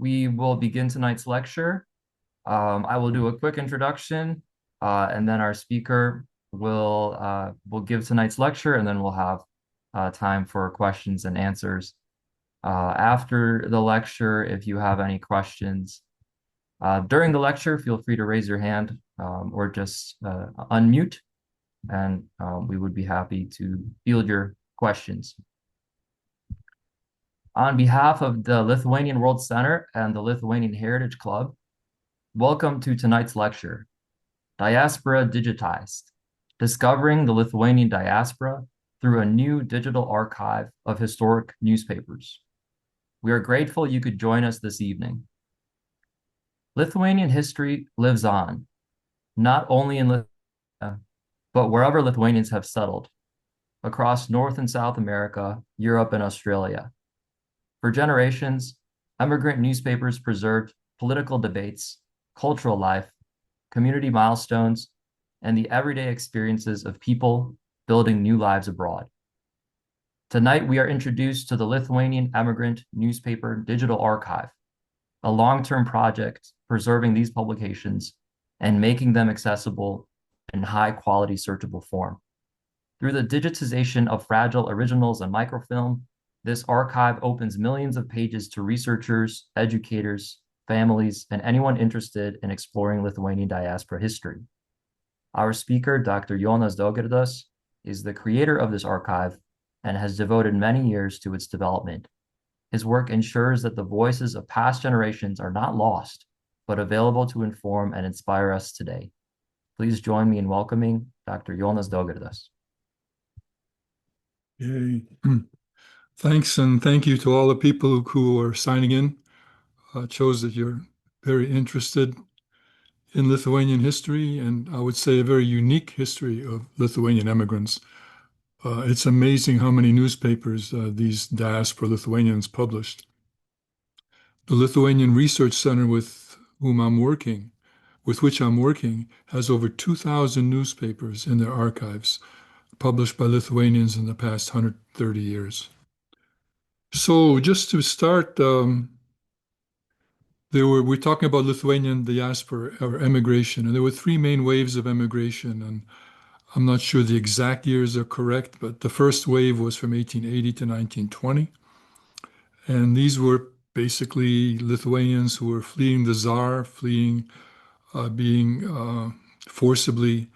we will begin tonight's lecture. I will do a quick introduction, and then our speaker will give tonight's lecture, and then we'll have time for questions and answers. After the lecture, if you have any questions during the lecture, feel free to raise your hand or just unmute, and we would be happy to field your questions. On behalf of the Lithuanian World Center and the Lithuanian Heritage Club, welcome to tonight's lecture, Diaspora Digitized, Discovering the Lithuanian Diaspora Through a New Digital Archive of Historic Newspapers. We are grateful you could join us this evening. Lithuanian history lives on, not only in Lithuania, but wherever Lithuanians have settled, across North and South America, Europe, and Australia. For generations, emigrant newspapers preserved political debates, cultural life, community milestones, and the everyday experiences of people building new lives abroad. Tonight, we are introduced to the Lithuanian Emigrant Newspaper Digital Archive, a long-term project preserving these publications and making them accessible in high-quality searchable form. Through the digitization of fragile originals and microfilm, this archive opens millions of pages to researchers, educators, families, and anyone interested in exploring Lithuanian diaspora history. Our speaker, Dr. Jonas Daugirdas, is the creator of this archive and has devoted many years to its development. His work ensures that the voices of past generations are not lost, but available to inform and inspire us today. Please join me in welcoming Dr. Jonas Daugirdas. Yay. Thanks, and thank you to all the people who are signing in. It shows that you're very interested in Lithuanian history, and I would say a very unique history of Lithuanian immigrants. It's amazing how many newspapers these diaspora Lithuanians published. The Lithuanian Research Center with which I'm working, has over 2,000 newspapers in their archives, published by Lithuanians in the past 130 years. So just to start, we're talking about Lithuanian diaspora or emigration, and there were three main waves of emigration, and I'm not sure the exact years are correct, but the first wave was from 1880 to 1920, and these were basically Lithuanians who were fleeing the Tsar, being forcibly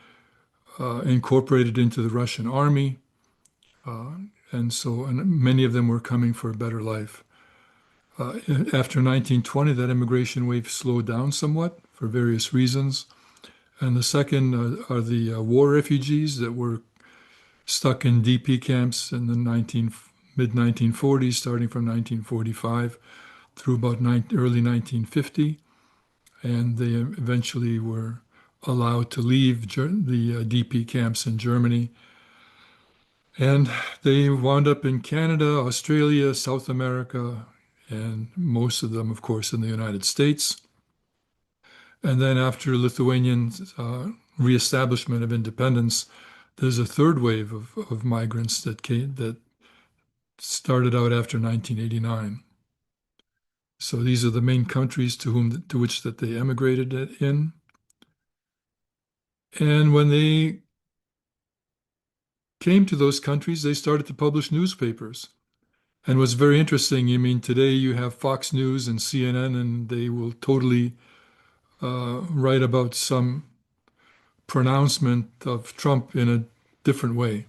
incorporated into the Russian army, and many of them were coming for a better life. After 1920, that immigration wave slowed down somewhat for various reasons. And the second are the war refugees that were stuck in DP camps in the mid-1940s, starting from 1945 through about early 1950. And they eventually were allowed to leave the DP camps in Germany. And they wound up in Canada, Australia, South America, and most of them, of course, in the United States. And then after Lithuanian reestablishment of independence, there's a third wave of migrants that started out after 1989. So these are the main countries to which that they emigrated in. And when they came to those countries, they started to publish newspapers. And what's very interesting, today you have Fox News and CNN, and they will totally write about some pronouncement of Trump in a different way.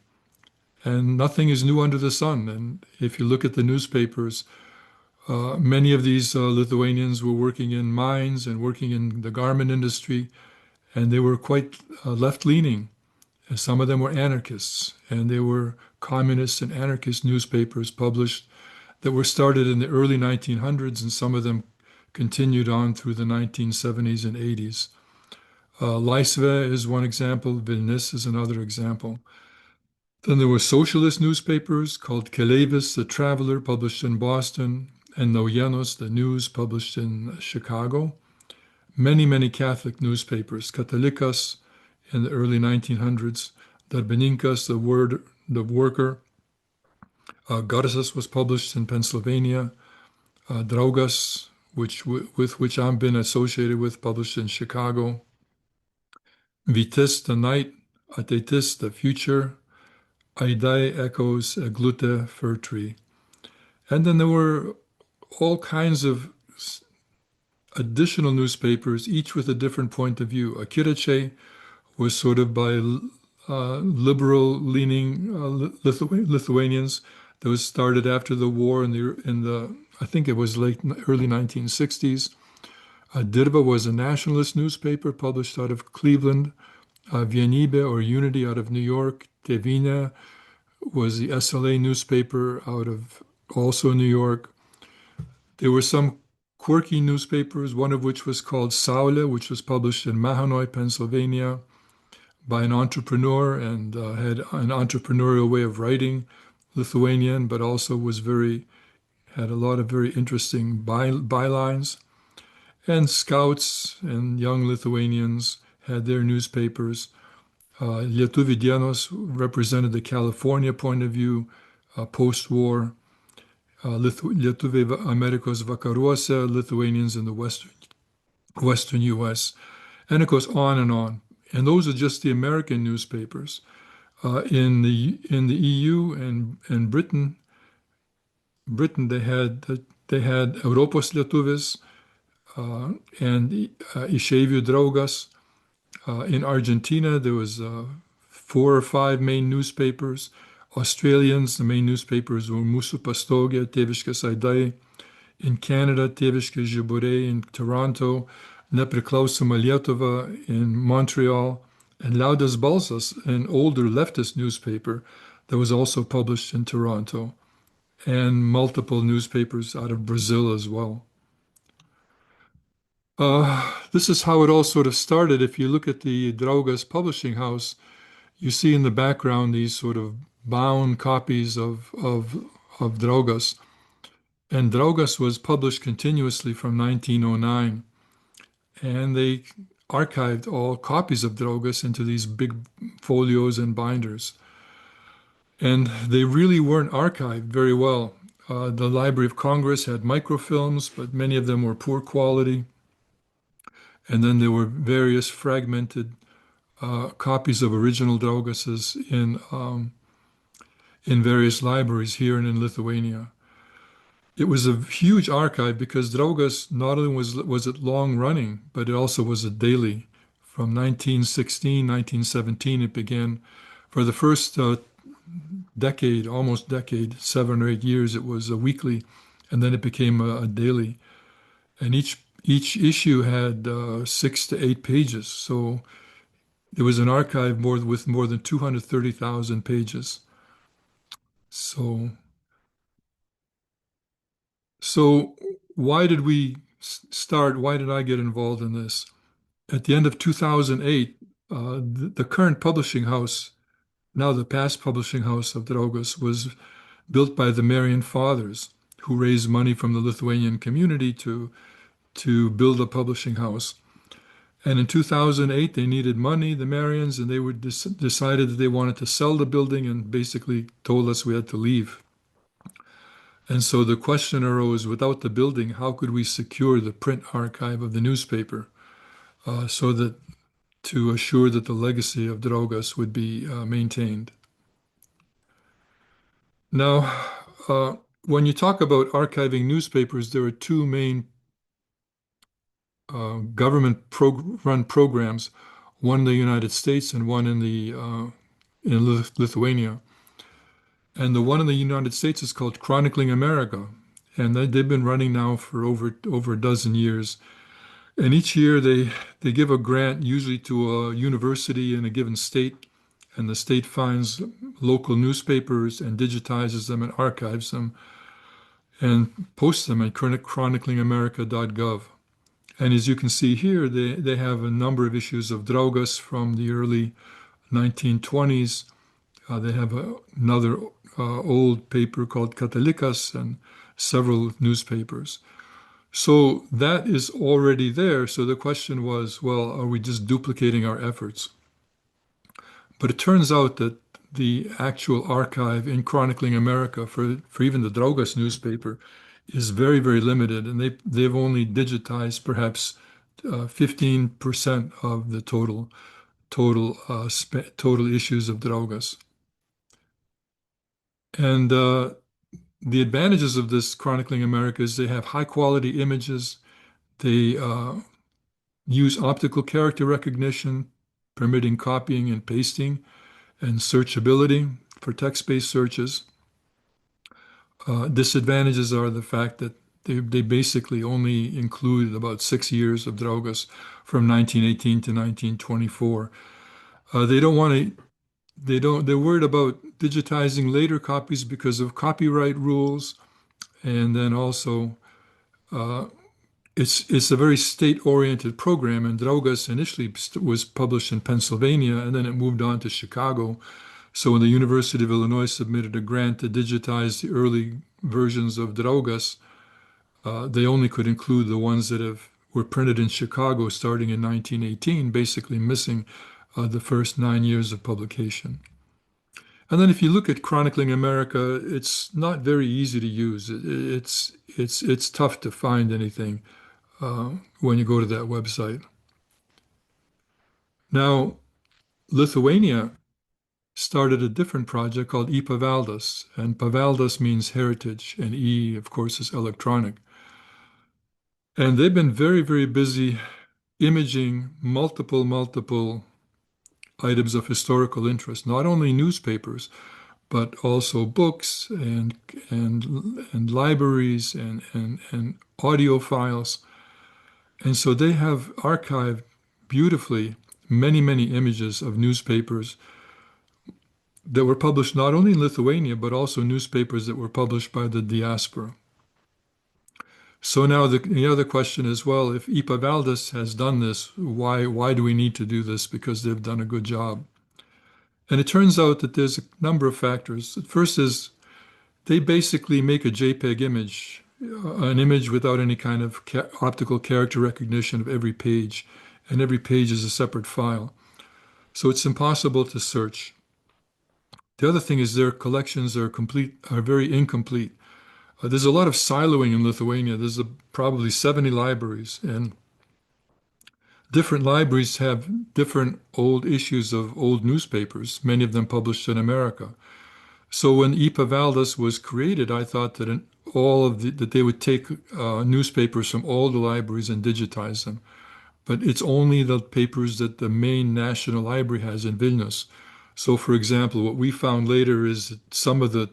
And nothing is new under the sun. And if you look at the newspapers, many of these Lithuanians were working in mines and working in the garment industry, and they were quite left-leaning. And some of them were anarchists, and there were communist and anarchist newspapers published that were started in the early 1900s, and some of them continued on through the 1970s and 80s. Laisvė is one example, Vilnius is another example. Then there were socialist newspapers called Keleivis, the Traveler, published in Boston, and Naujienos, the News, published in Chicago. Many, many Catholic newspapers, Katalikas in the early 1900s, Darbininkas, the Worker. Garsas was published in Pennsylvania. Draugas with which I've been associated with, published in Chicago. Vytis, the night, Ateitis, the future, Aidai echoes Eglute fir tree. And then there were all kinds of additional newspapers, each with a different point of view. Akirache was sort of by liberal-leaning Lithuanians. That was started after the war in the I think it was early 1960s. Dirba was a nationalist newspaper published out of Cleveland. Vienybė or Unity out of New York. Tėvynė was the SLA newspaper out of also New York. There were some quirky newspapers, one of which was called Saulė, which was published in Mahanoy, Pennsylvania, by an entrepreneur and had an entrepreneurial way of writing, Lithuanian, but also had a lot of very interesting bylines. And scouts and young Lithuanians had their newspapers. Lietuvių dienos represented the California point of view, post-war. Lietuviai Amerikos vakaruose, Lithuanians in the Western U.S. And it goes on and on. And those are just the American newspapers. In the EU and Britain, they had Europos lietuvis and Išeivių draugas. In Argentina, there was 4 or 5 main newspapers. Australians, the main newspapers were Mūsų pastogė, Tėviškės aidai. In Canada, Tėviškės žiburiai. In Toronto, Nepriklausoma Lietuva. In Montreal, and Liaudies balsas, an older leftist newspaper that was also published in Toronto, and multiple newspapers out of Brazil as well. This is how it all sort of started. If you look at the Draugas publishing house, you see in the background these sort of bound copies of Draugas. And Draugas was published continuously from 1909. And they archived all copies of Draugas into these big folios and binders. And they really weren't archived very well. The Library of Congress had microfilms, but many of them were poor quality. And then there were various fragmented copies of original Draugases in various libraries here and in Lithuania. It was a huge archive because Draugas not only was it long running, but it also was a daily. From 1916, 1917, it began. For the first almost decade, 7 or 8 years, it was a weekly, and then it became a daily. And each issue had 6 to 8 pages. So it was an archive with more than 230,000 pages. So why did we start? Why did I get involved in this? At the end of 2008, the current publishing house, now the past publishing house of Draugas, was built by the Marian Fathers, who raised money from the Lithuanian community to build a publishing house. And in 2008, they needed money, the Marians, and they decided that they wanted to sell the building and basically told us we had to leave. And so the question arose, without the building, how could we secure the print archive of the newspaper so that to assure that the legacy of Draugas would be maintained? Now, when you talk about archiving newspapers, there are 2 main government-run programs, one in the United States and one in Lithuania. And the one in the United States is called Chronicling America, and they've been running now for over a dozen years. And each year they give a grant, usually to a university in a given state, and the state finds local newspapers and digitizes them and archives them and posts them at chroniclingamerica.gov. And as you can see here, they have a number of issues of Draugas from the early 1920s. They have another old paper called Katalikas and several newspapers. So that is already there. So the question was, well, are we just duplicating our efforts? But it turns out that the actual archive in Chronicling America for even the Draugas newspaper is very, very limited, and they've only digitized perhaps 15% of the total issues of Draugas. And the advantages of this chronicling America is they have high quality images. They use optical character recognition, permitting copying and pasting, and searchability for text-based searches. Disadvantages are the fact that they basically only include about 6 years of Draugas from 1918 to 1924. They don't want to, they're worried about digitizing later copies because of copyright rules. And then also, it's a very state-oriented program, and Draugas initially was published in Pennsylvania, and then it moved on to Chicago. So when the University of Illinois submitted a grant to digitize the early versions of Draugas, they only could include the ones that were printed in Chicago starting in 1918, basically missing the first 9 years of publication. And then if you look at Chronicling America, it's not very easy to use. It's tough to find anything when you go to that website. Now, Lithuania started a different project called ePaveldas, and Paveldas means heritage, and E, of course, is electronic. And they've been very, very busy imaging multiple items of historical interest, not only newspapers, but also books and libraries and audio files. And so they have archived beautifully many images of newspapers that were published not only in Lithuania, but also newspapers that were published by the Diaspora. So now the other question is, well, if ePaveldas has done this, why do we need to do this? Because they've done a good job. And it turns out that there's a number of factors. The first is they basically make a JPEG image, an image without any kind of optical character recognition of every page, and every page is a separate file. So it's impossible to search. The other thing is their collections are very incomplete. There's a lot of siloing in Lithuania. There's probably 70 libraries, and different libraries have different old issues of old newspapers, many of them published in America. So when ePaveldas was created, I thought that that they would take newspapers from all the libraries and digitize them. But it's only the papers that the main national library has in Vilnius. So, for example, what we found later is that some of the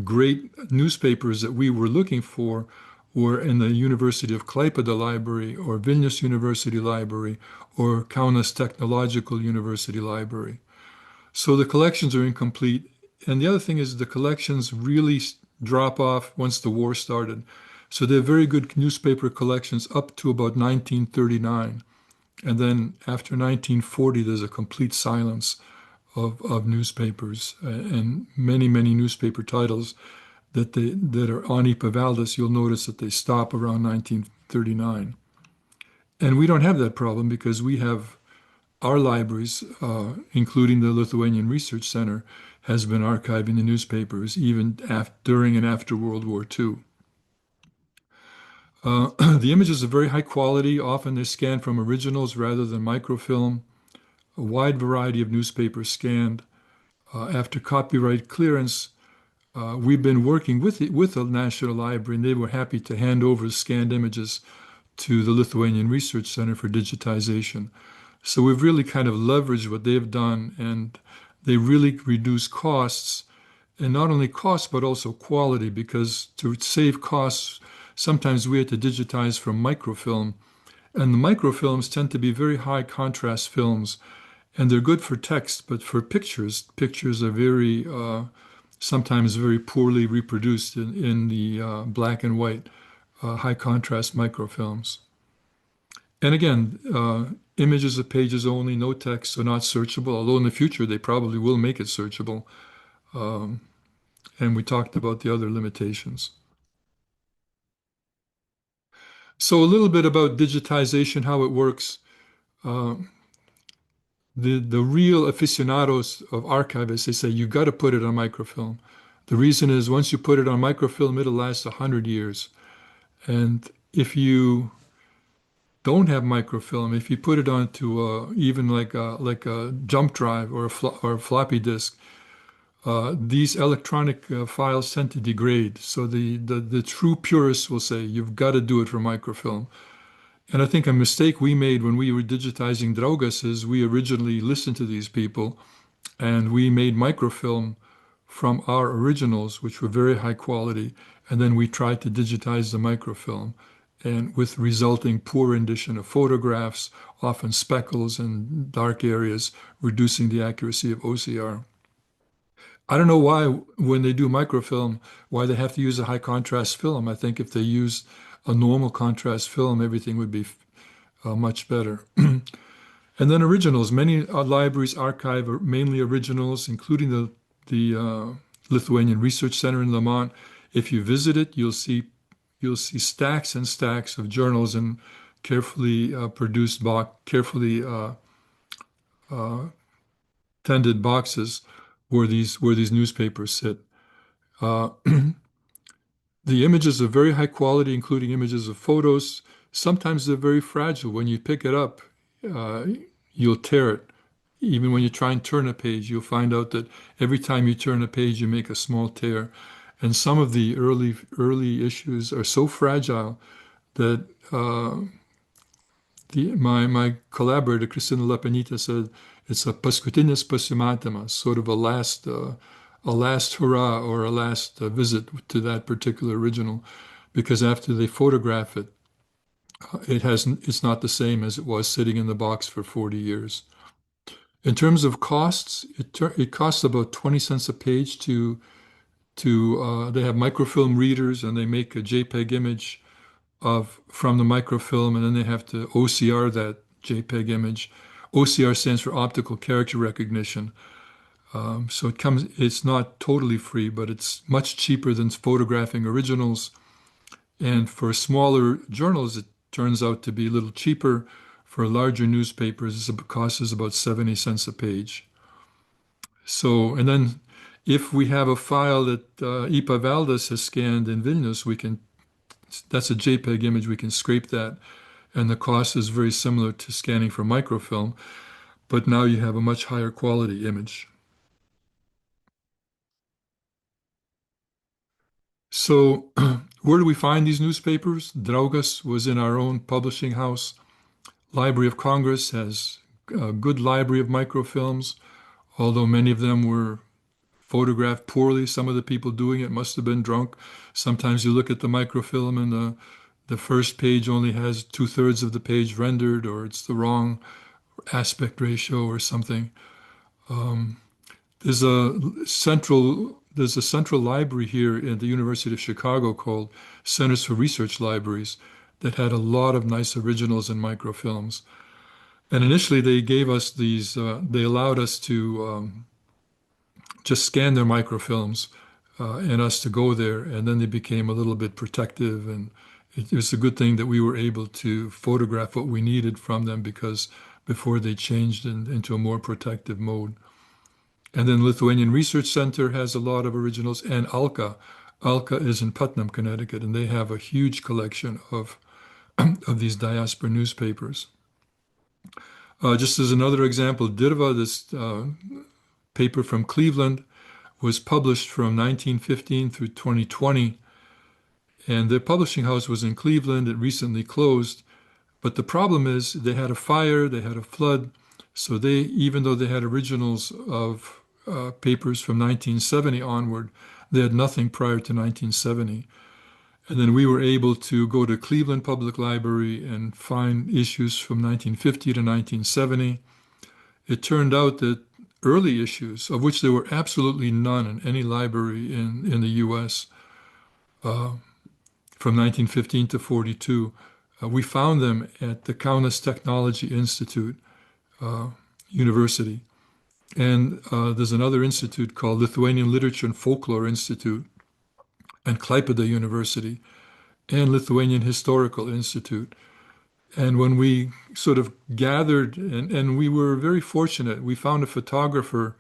great newspapers that we were looking for were in the University of Klaipėda Library or Vilnius University Library or Kaunas Technological University Library. So the collections are incomplete. And the other thing is the collections really drop off once the war started. So they have very good newspaper collections up to about 1939. And then after 1940, there's a complete silence of newspapers and many newspaper titles that are on ePaveldas. You'll notice that they stop around 1939. And we don't have that problem because we have our libraries, including the Lithuanian Research Center, has been archiving the newspapers even during and after World War II. The images are very high quality. Often they're scanned from originals rather than microfilm. A wide variety of newspapers scanned. After copyright clearance, we've been working with the National Library, and they were happy to hand over scanned images to the Lithuanian Research Center for digitization. So we've really kind of leveraged what they've done, and they really reduce costs, and not only costs, but also quality, because to save costs, sometimes we had to digitize from microfilm, and the microfilms tend to be very high contrast films, and they're good for text, but for pictures are very, sometimes very poorly reproduced in the black and white high contrast microfilms. And again, images of pages only, no text, so not searchable, although in the future they probably will make it searchable. And we talked about the other limitations. So a little bit about digitization, how it works. The real aficionados of archivists, they say you got to put it on microfilm. The reason is once you put it on microfilm, it'll last 100 years. And if you don't have microfilm, if you put it onto even like a jump drive or or a floppy disk, these electronic files tend to degrade. So the true purists will say you've got to do it for microfilm. And I think a mistake we made when we were digitizing Draugas is we originally listened to these people and we made microfilm from our originals, which were very high quality, and then we tried to digitize the microfilm, and with resulting poor rendition of photographs, often speckles and dark areas, reducing the accuracy of OCR. I don't know why, when they do microfilm, why they have to use a high contrast film. I think if they use a normal contrast film, everything would be much better. And then originals. Many libraries archive mainly originals, including the Lithuanian Research Center in Lamont. If you visit it, you'll see stacks and stacks of journals in carefully produced box, carefully tended boxes where these newspapers sit. Uh, the images are very high quality, including images of photos. Sometimes they're very fragile. When you pick it up, uh, you'll tear it. Even when you try and turn a page, you'll find out that every time you turn a page, you make a small tear. And some of the early issues are so fragile that my collaborator, Kristina Lepanita, said it's a paskutinis pasimatymas, sort of a last hurrah or a last visit to that particular original, because after they photograph it, it's not the same as it was sitting in the box for 40 years. In terms of costs, it costs about 20 cents a page to they have microfilm readers and they make a JPEG image of from the microfilm, and then they have to OCR that JPEG image. OCR stands for optical character recognition. So it's not totally free, but it's much cheaper than photographing originals. And for smaller journals, it turns out to be a little cheaper. For larger newspapers, the cost is about 70 cents a page. So, and then if we have a file that Ipa Valdas has scanned in Vilnius, that's a JPEG image, we can scrape that. And the cost is very similar to scanning for microfilm, but now you have a much higher quality image. So, where do we find these newspapers? Draugas was in our own publishing house. Library of Congress has a good library of microfilms, although many of them were photographed poorly. Some of the people doing it must have been drunk. Sometimes you look at the microfilm and the first page only has 2/3 of the page rendered, or it's the wrong aspect ratio or something. Um, there's a central library here at the University of Chicago called Centers for Research Libraries that had a lot of nice originals and microfilms. And initially they gave us these, they allowed us to just scan their microfilms and us to go there. And then they became a little bit protective. And it was a good thing that we were able to photograph what we needed from them because before they changed into a more protective mode. And then Lithuanian Research Center has a lot of originals, and Alka. Alka is in Putnam, Connecticut, and they have a huge collection of these diaspora newspapers. Just as another example, Dirva, this paper from Cleveland, was published from 1915 through 2020, and their publishing house was in Cleveland. It recently closed, but the problem is they had a fire, they had a flood, so even though they had originals of papers from 1970 onward, they had nothing prior to 1970. And then we were able to go to Cleveland Public Library and find issues from 1950 to 1970. It turned out that early issues, of which there were absolutely none in any library in the US, from 1915 to 42, we found them at the Kaunas Technology Institute University. And there's another institute called Lithuanian Literature and Folklore Institute, and Klaipėda University, and Lithuanian Historical Institute. And when we sort of gathered, and we were very fortunate, we found a photographer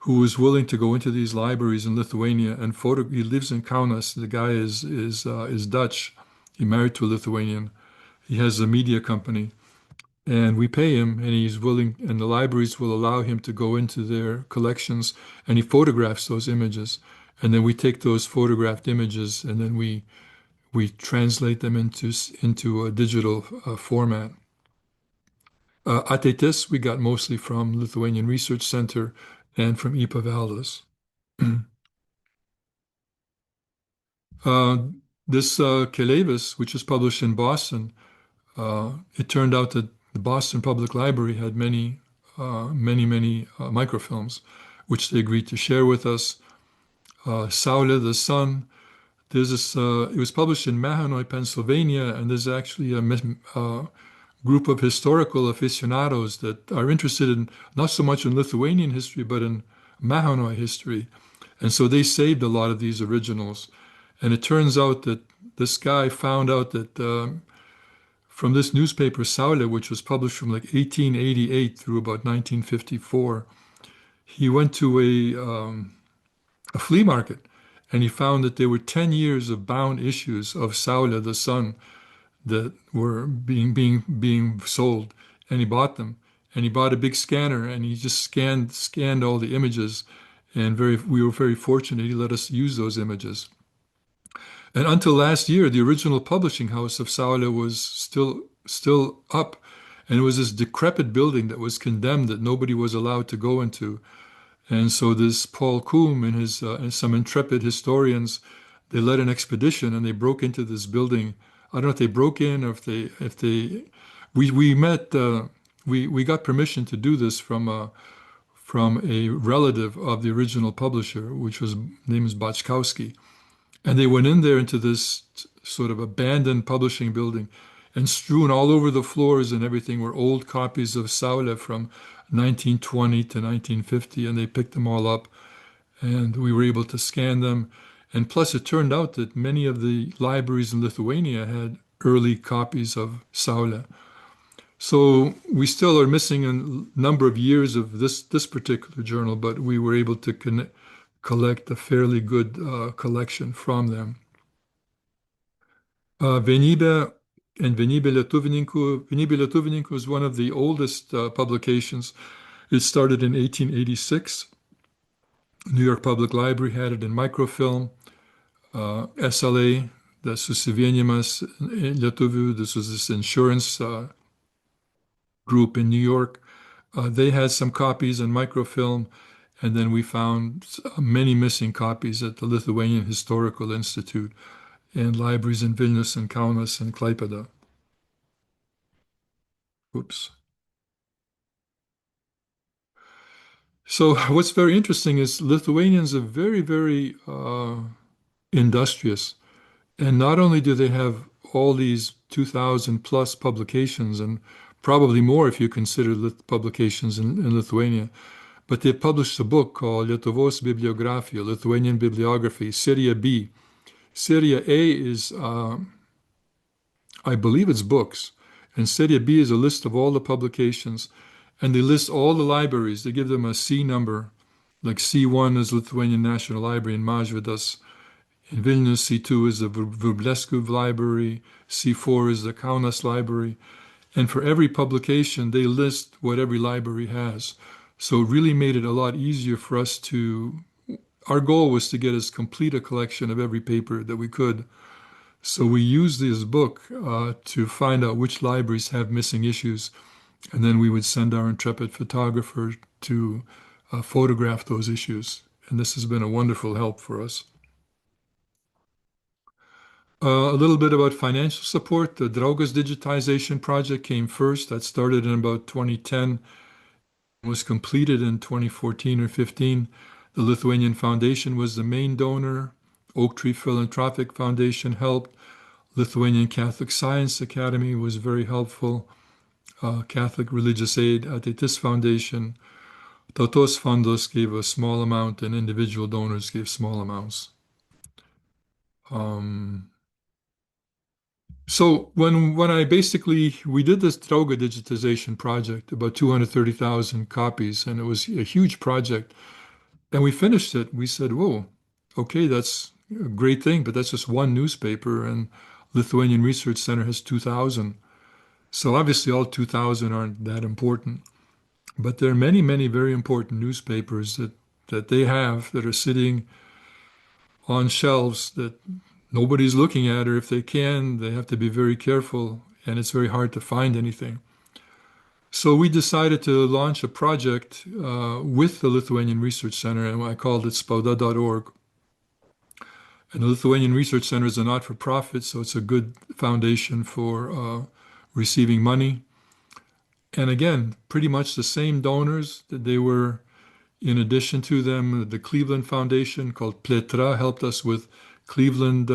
who was willing to go into these libraries in Lithuania and photo. He lives in Kaunas. The guy is Dutch. He married to a Lithuanian. He has a media company, and we pay him, and he's willing, and the libraries will allow him to go into their collections, and he photographs those images, and then we take those photographed images, and then we translate them into a digital format. Ateitis we got mostly from Lithuanian Research Center and from IPA Valdes. Uh, this Keleivis, which was published in Boston, it turned out that the Boston Public Library had many microfilms, which they agreed to share with us. Saule, the Sun. There's this. It was published in Mahanoy, Pennsylvania, and there's actually a group of historical aficionados that are interested in not so much in Lithuanian history, but in Mahanoy history. And so they saved a lot of these originals. And it turns out that this guy found out that from this newspaper, Saule, which was published from like 1888 through about 1954, he went to a flea market and he found that there were 10 years of bound issues of Saule, the Sun, that were being sold, and he bought them. And he bought a big scanner, and he just scanned all the images. And we were very fortunate. He let us use those images. And until last year, the original publishing house of Saule was still up, and it was this decrepit building that was condemned that nobody was allowed to go into. And so this Paul Coombe and some intrepid historians, they led an expedition and they broke into this building. I don't know if they broke in or if they we met we got permission to do this from a relative of the original publisher, which was name is Bachkowski. And they went in there into this sort of abandoned publishing building, and strewn all over the floors and everything were old copies of Saule from 1920 to 1950, and they picked them all up, and we were able to scan them. And plus, it turned out that many of the libraries in Lithuania had early copies of Saule. So we still are missing a number of years of this particular journal, but we were able to collect a fairly good collection from them. Vienybė and Vienybė Lietuvininkų. Vienybė Lietuvininkų is one of the oldest publications. It started in 1886. New York Public Library had it in microfilm. SLA, the Susivienimas Lietuvių, this was this insurance group in New York. They had some copies in microfilm, and then we found many missing copies at the Lithuanian Historical Institute and libraries in Vilnius and Kaunas and Klaipėda. Oops. So what's very interesting is Lithuanians are very industrious. And not only do they have all these 2,000 plus publications, and probably more if you consider publications in Lithuania, but they published a book called Lietuvos Bibliografija, Lithuanian Bibliography, Seria B. Seria A is, I believe it's books, and Seria B is a list of all the publications, and they list all the libraries. They give them a C number, like C1 is Lithuanian National Library in Mažvydas. In Vilnius, C2 is the Vrublevskių Library, C4 is the Kaunas Library, and for every publication, they list what every library has. So it really made it a lot easier for us our goal was to get as complete a collection of every paper that we could. So we used this book to find out which libraries have missing issues, and then we would send our intrepid photographer to photograph those issues. And this has been a wonderful help for us. A little bit about financial support. The Draugas digitization project came first. That started in about 2010, was completed in 2014 or 15. The Lithuanian Foundation was the main donor. Oak Tree Philanthropic Foundation helped. Lithuanian Catholic Science Academy was very helpful. Catholic Religious Aid, Ateitis Foundation. Tautos Fondos gave a small amount, and individual donors gave small amounts. So when we did this Drauga digitization project, about 230,000 copies, and it was a huge project. And we finished it. We said, whoa, okay, that's a great thing, but that's just one newspaper, and Lithuanian Research Center has 2,000. So obviously all 2,000 aren't that important. But there are many, many very important newspapers that they have that are sitting on shelves that nobody's looking at, or if they can, they have to be very careful, and it's very hard to find anything. So we decided to launch a project with the Lithuanian Research Center, and I called it spauda.org. And the Lithuanian Research Center is a not-for-profit, so it's a good foundation for receiving money. And again, pretty much the same donors that they were. In addition to them, the Cleveland Foundation called Pletra helped us with Cleveland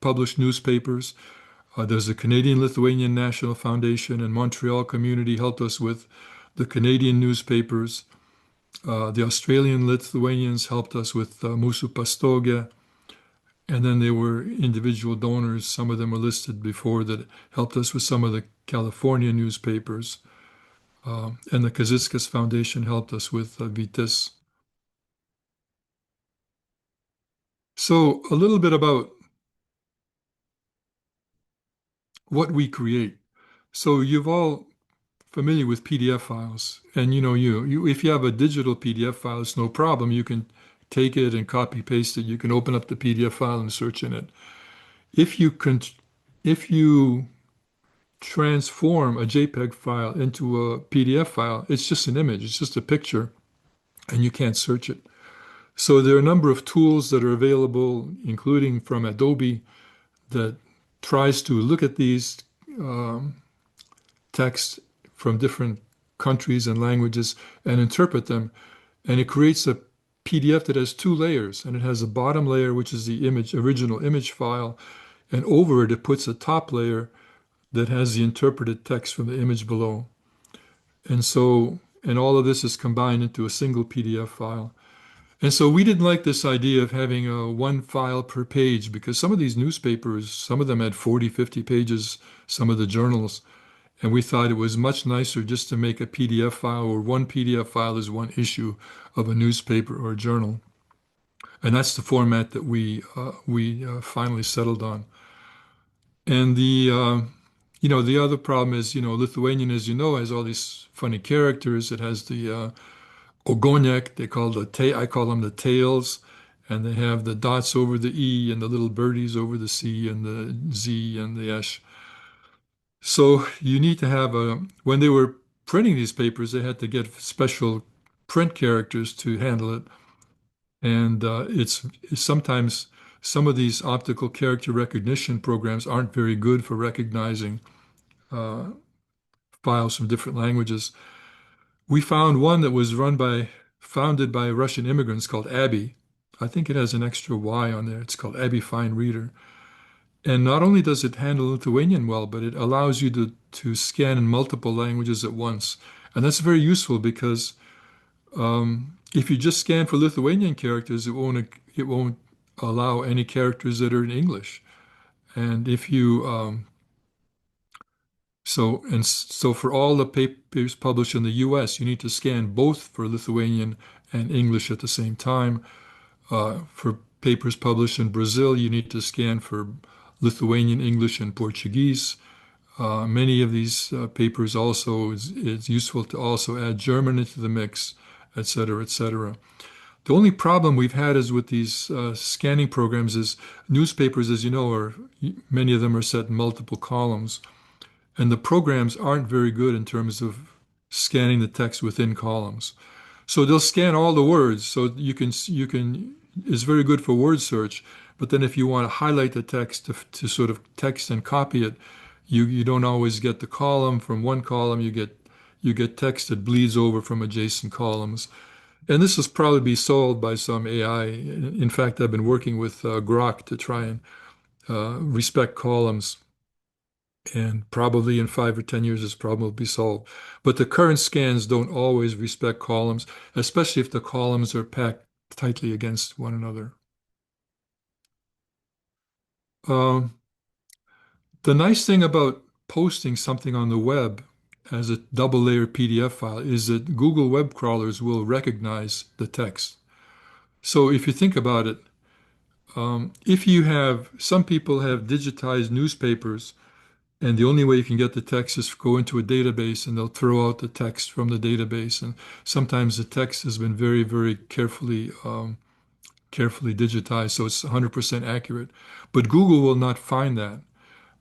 published newspapers. There's a Canadian Lithuanian National Foundation, and Montreal Community helped us with the Canadian newspapers. The Australian Lithuanians helped us with Mūsų pastogė. And then there were individual donors. Some of them were listed before that helped us with some of the California newspapers. And the Kaziskas Foundation helped us with Vitis. So a little bit about what we create. So you've all familiar with PDF files, and you if you have a digital PDF file, it's no problem. You can take it and copy paste it. You can open up the PDF file and search in it. If you can, if you transform a JPEG file into a PDF file, it's just an image. It's just a picture, and you can't search it. So there are a number of tools that are available, including from Adobe, that tries to look at these um, texts from different countries and languages and interpret them. And it creates a PDF that has two layers, and it has a bottom layer, which is the original image file, and over it, it puts a top layer that has the interpreted text from the image below. And all of this is combined into a single PDF file. And so we didn't like this idea of having a one file per page because some of these newspapers, some of them had 40, 50 pages, some of the journals. And we thought it was much nicer just to make a PDF file where one PDF file is one issue of a newspaper or a journal. And that's the format that we finally settled on. And the other problem is, Lithuanian, as you know, has all these funny characters. It has the Ogoniek, I call them the tails, and they have the dots over the E and the little birdies over the C and the Z and the S. So you need to have when they were printing these papers, they had to get special print characters to handle it. And it's sometimes some of these optical character recognition programs aren't very good for recognizing uh, files from different languages. We found one that was founded by Russian immigrants called Abby. I think it has an extra Y on there. It's called Abby Fine Reader. And not only does it handle Lithuanian well, but it allows you to scan in multiple languages at once. And that's very useful because if you just scan for Lithuanian characters, it won't allow any characters that are in English. And if you so for all the papers published in the U.S., you need to scan both for Lithuanian and English at the same time. For papers published in Brazil, you need to scan for Lithuanian, English, and Portuguese. Many of these papers also, it's useful to also add German into the mix, et cetera, et cetera. The only problem we've had is with these scanning programs is newspapers, as you know, many of them are set in multiple columns. And the programs aren't very good in terms of scanning the text within columns. So they'll scan all the words. So it's very good for word search. But then if you want to highlight the text to sort of text and copy it, you don't always get the column from one column. You get text that bleeds over from adjacent columns. And this will probably be solved by some AI. In fact, I've been working with Grok to try and respect columns. And probably in 5 or 10 years, this problem will be solved. But the current scans don't always respect columns, especially if the columns are packed tightly against one another. Um, the nice thing about posting something on the web as a double layer PDF file is that Google web crawlers will recognize the text. So if you think about it, if you have, some people have digitized newspapers, and the only way you can get the text is go into a database and they'll throw out the text from the database. And sometimes the text has been very, very carefully digitized, so it's 100% accurate. But Google will not find that.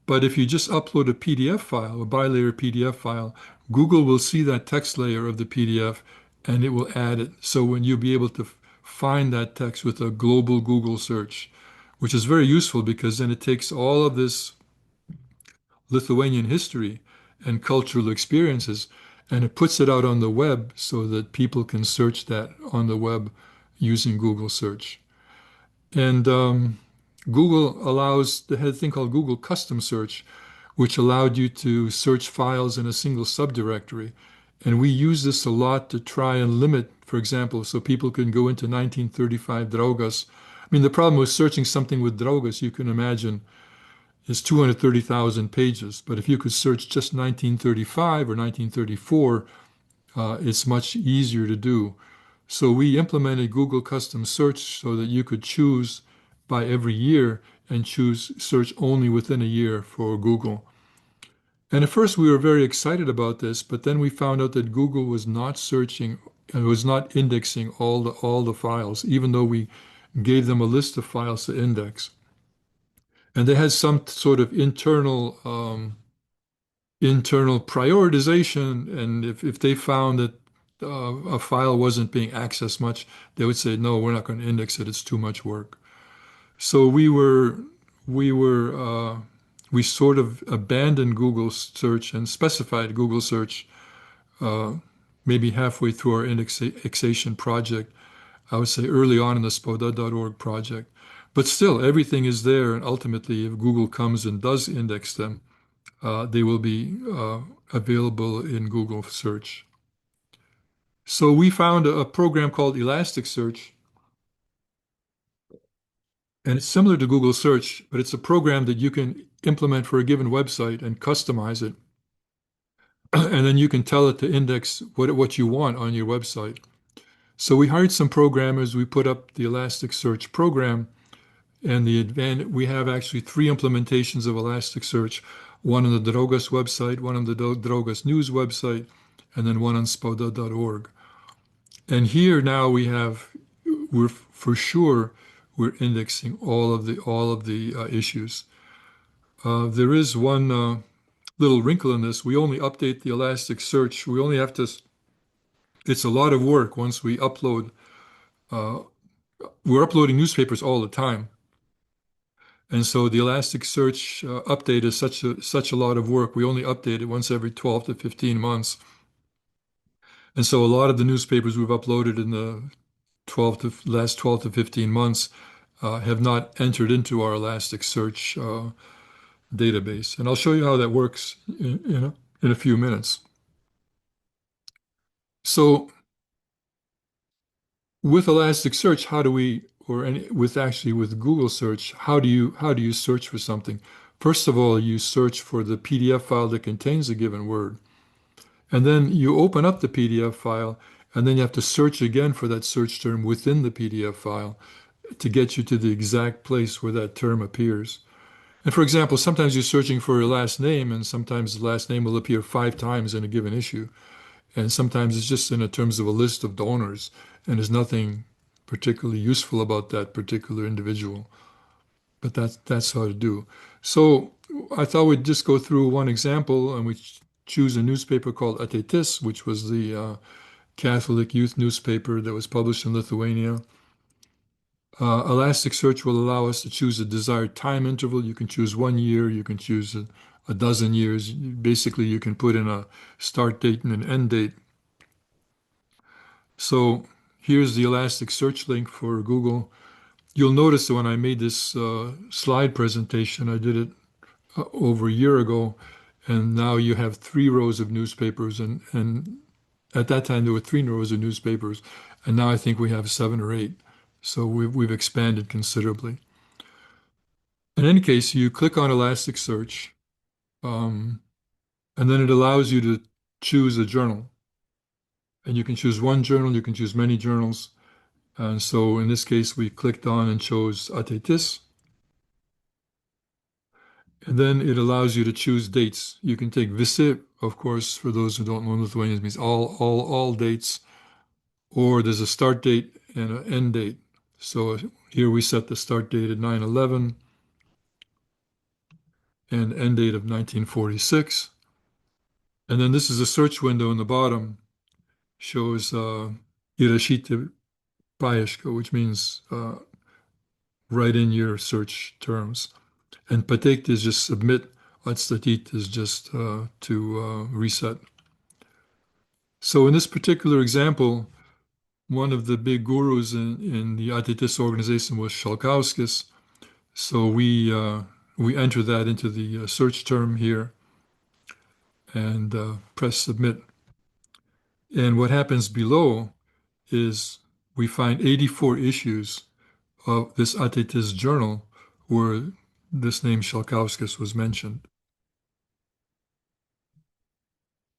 But if you just upload a PDF file, a bilayer PDF file, Google will see that text layer of the PDF and it will add it. So when you'll be able to find that text with a global Google search, which is very useful because then it takes all of this Lithuanian history and cultural experiences and it puts it out on the web so that people can search that on the web using Google search. And Google allows, they had a thing called Google Custom Search, which allowed you to search files in a single subdirectory. And we use this a lot to try and limit, for example, so people can go into 1935 Draugas. I mean, the problem with searching something with Draugas, you can imagine, is 230,000 pages. But if you could search just 1935 or 1934, it's much easier to do. So we implemented Google Custom Search so that you could choose by every year and choose search only within a year for Google. And at first we were very excited about this, but then we found out that Google was not searching and was not indexing all the files, even though we gave them a list of files to index. And they had some sort of internal prioritization, and if they found that a file wasn't being accessed much, they would say, no, we're not going to index it. It's too much work. So we were, we sort of abandoned Google search and specified Google search uh, maybe halfway through our indexation project. I would say early on in the spoda.org project. But still, everything is there. And ultimately, if Google comes and does index them, they will be available in Google search. So we found a program called Elasticsearch, and it's similar to Google search, but it's a program that you can implement for a given website and customize it. And then you can tell it to index what you want on your website. So we hired some programmers. We put up the Elasticsearch program, and we have actually three implementations of Elasticsearch, one on the Drogas website, one on the Drogas news website, and then one on spoda.org. And here now we're for sure we're indexing all of the issues. There is one little wrinkle in this. We only update the Elasticsearch. We only have to. It's a lot of work once we upload. Uh, we're uploading newspapers all the time, and so the Elasticsearch update is such a lot of work. We only update it once every 12 to 15 months. And so a lot of the newspapers we've uploaded in the last 12 to 15 months have not entered into our Elasticsearch database. And I'll show you how that works in a few minutes. So with Elasticsearch, how do we, or any, with actually with Google search, how do you search for something? First of all, you search for the PDF file that contains a given word. And then you open up the PDF file, and then you have to search again for that search term within the PDF file to get you to the exact place where that term appears. And for example, sometimes you're searching for your last name, and sometimes the last name will appear 5 times in a given issue. And sometimes it's just in terms of a list of donors, and there's nothing particularly useful about that particular individual. But that's how to do. So I thought we'd just go through one example, and we choose a newspaper called Ateitis, which was the Catholic youth newspaper that was published in Lithuania. Elasticsearch will allow us to choose a desired time interval. You can choose 1 year, you can choose a dozen years. Basically, you can put in a start date and an end date. So here's the Elasticsearch link for Google. You'll notice that when I made this slide presentation, I did it over a year ago, and now you have 3 rows of newspapers, and at that time there were 3 rows of newspapers, and now I think we have 7 or 8. So we've expanded considerably. In any case, you click on Elasticsearch, and then it allows you to choose a journal. And you can choose one journal, you can choose many journals. And so in this case, we clicked on and chose Ateitis. And then it allows you to choose dates. You can take visi, of course, for those who don't know, Lithuanians means all dates, or there's a start date and an end date. So here we set the start date at 9/11 and end date of 1946. And then this is a search window in the bottom, shows Irashite Paieška, which means write in your search terms. And pateikt is just submit. Atstatyt is just to reset. So in this particular example, one of the big gurus in the Ateitis organization was Šalkauskis. So we enter that into the search term here and press submit. And what happens below is we find 84 issues of this Ateitis journal where this name Šalkauskis was mentioned.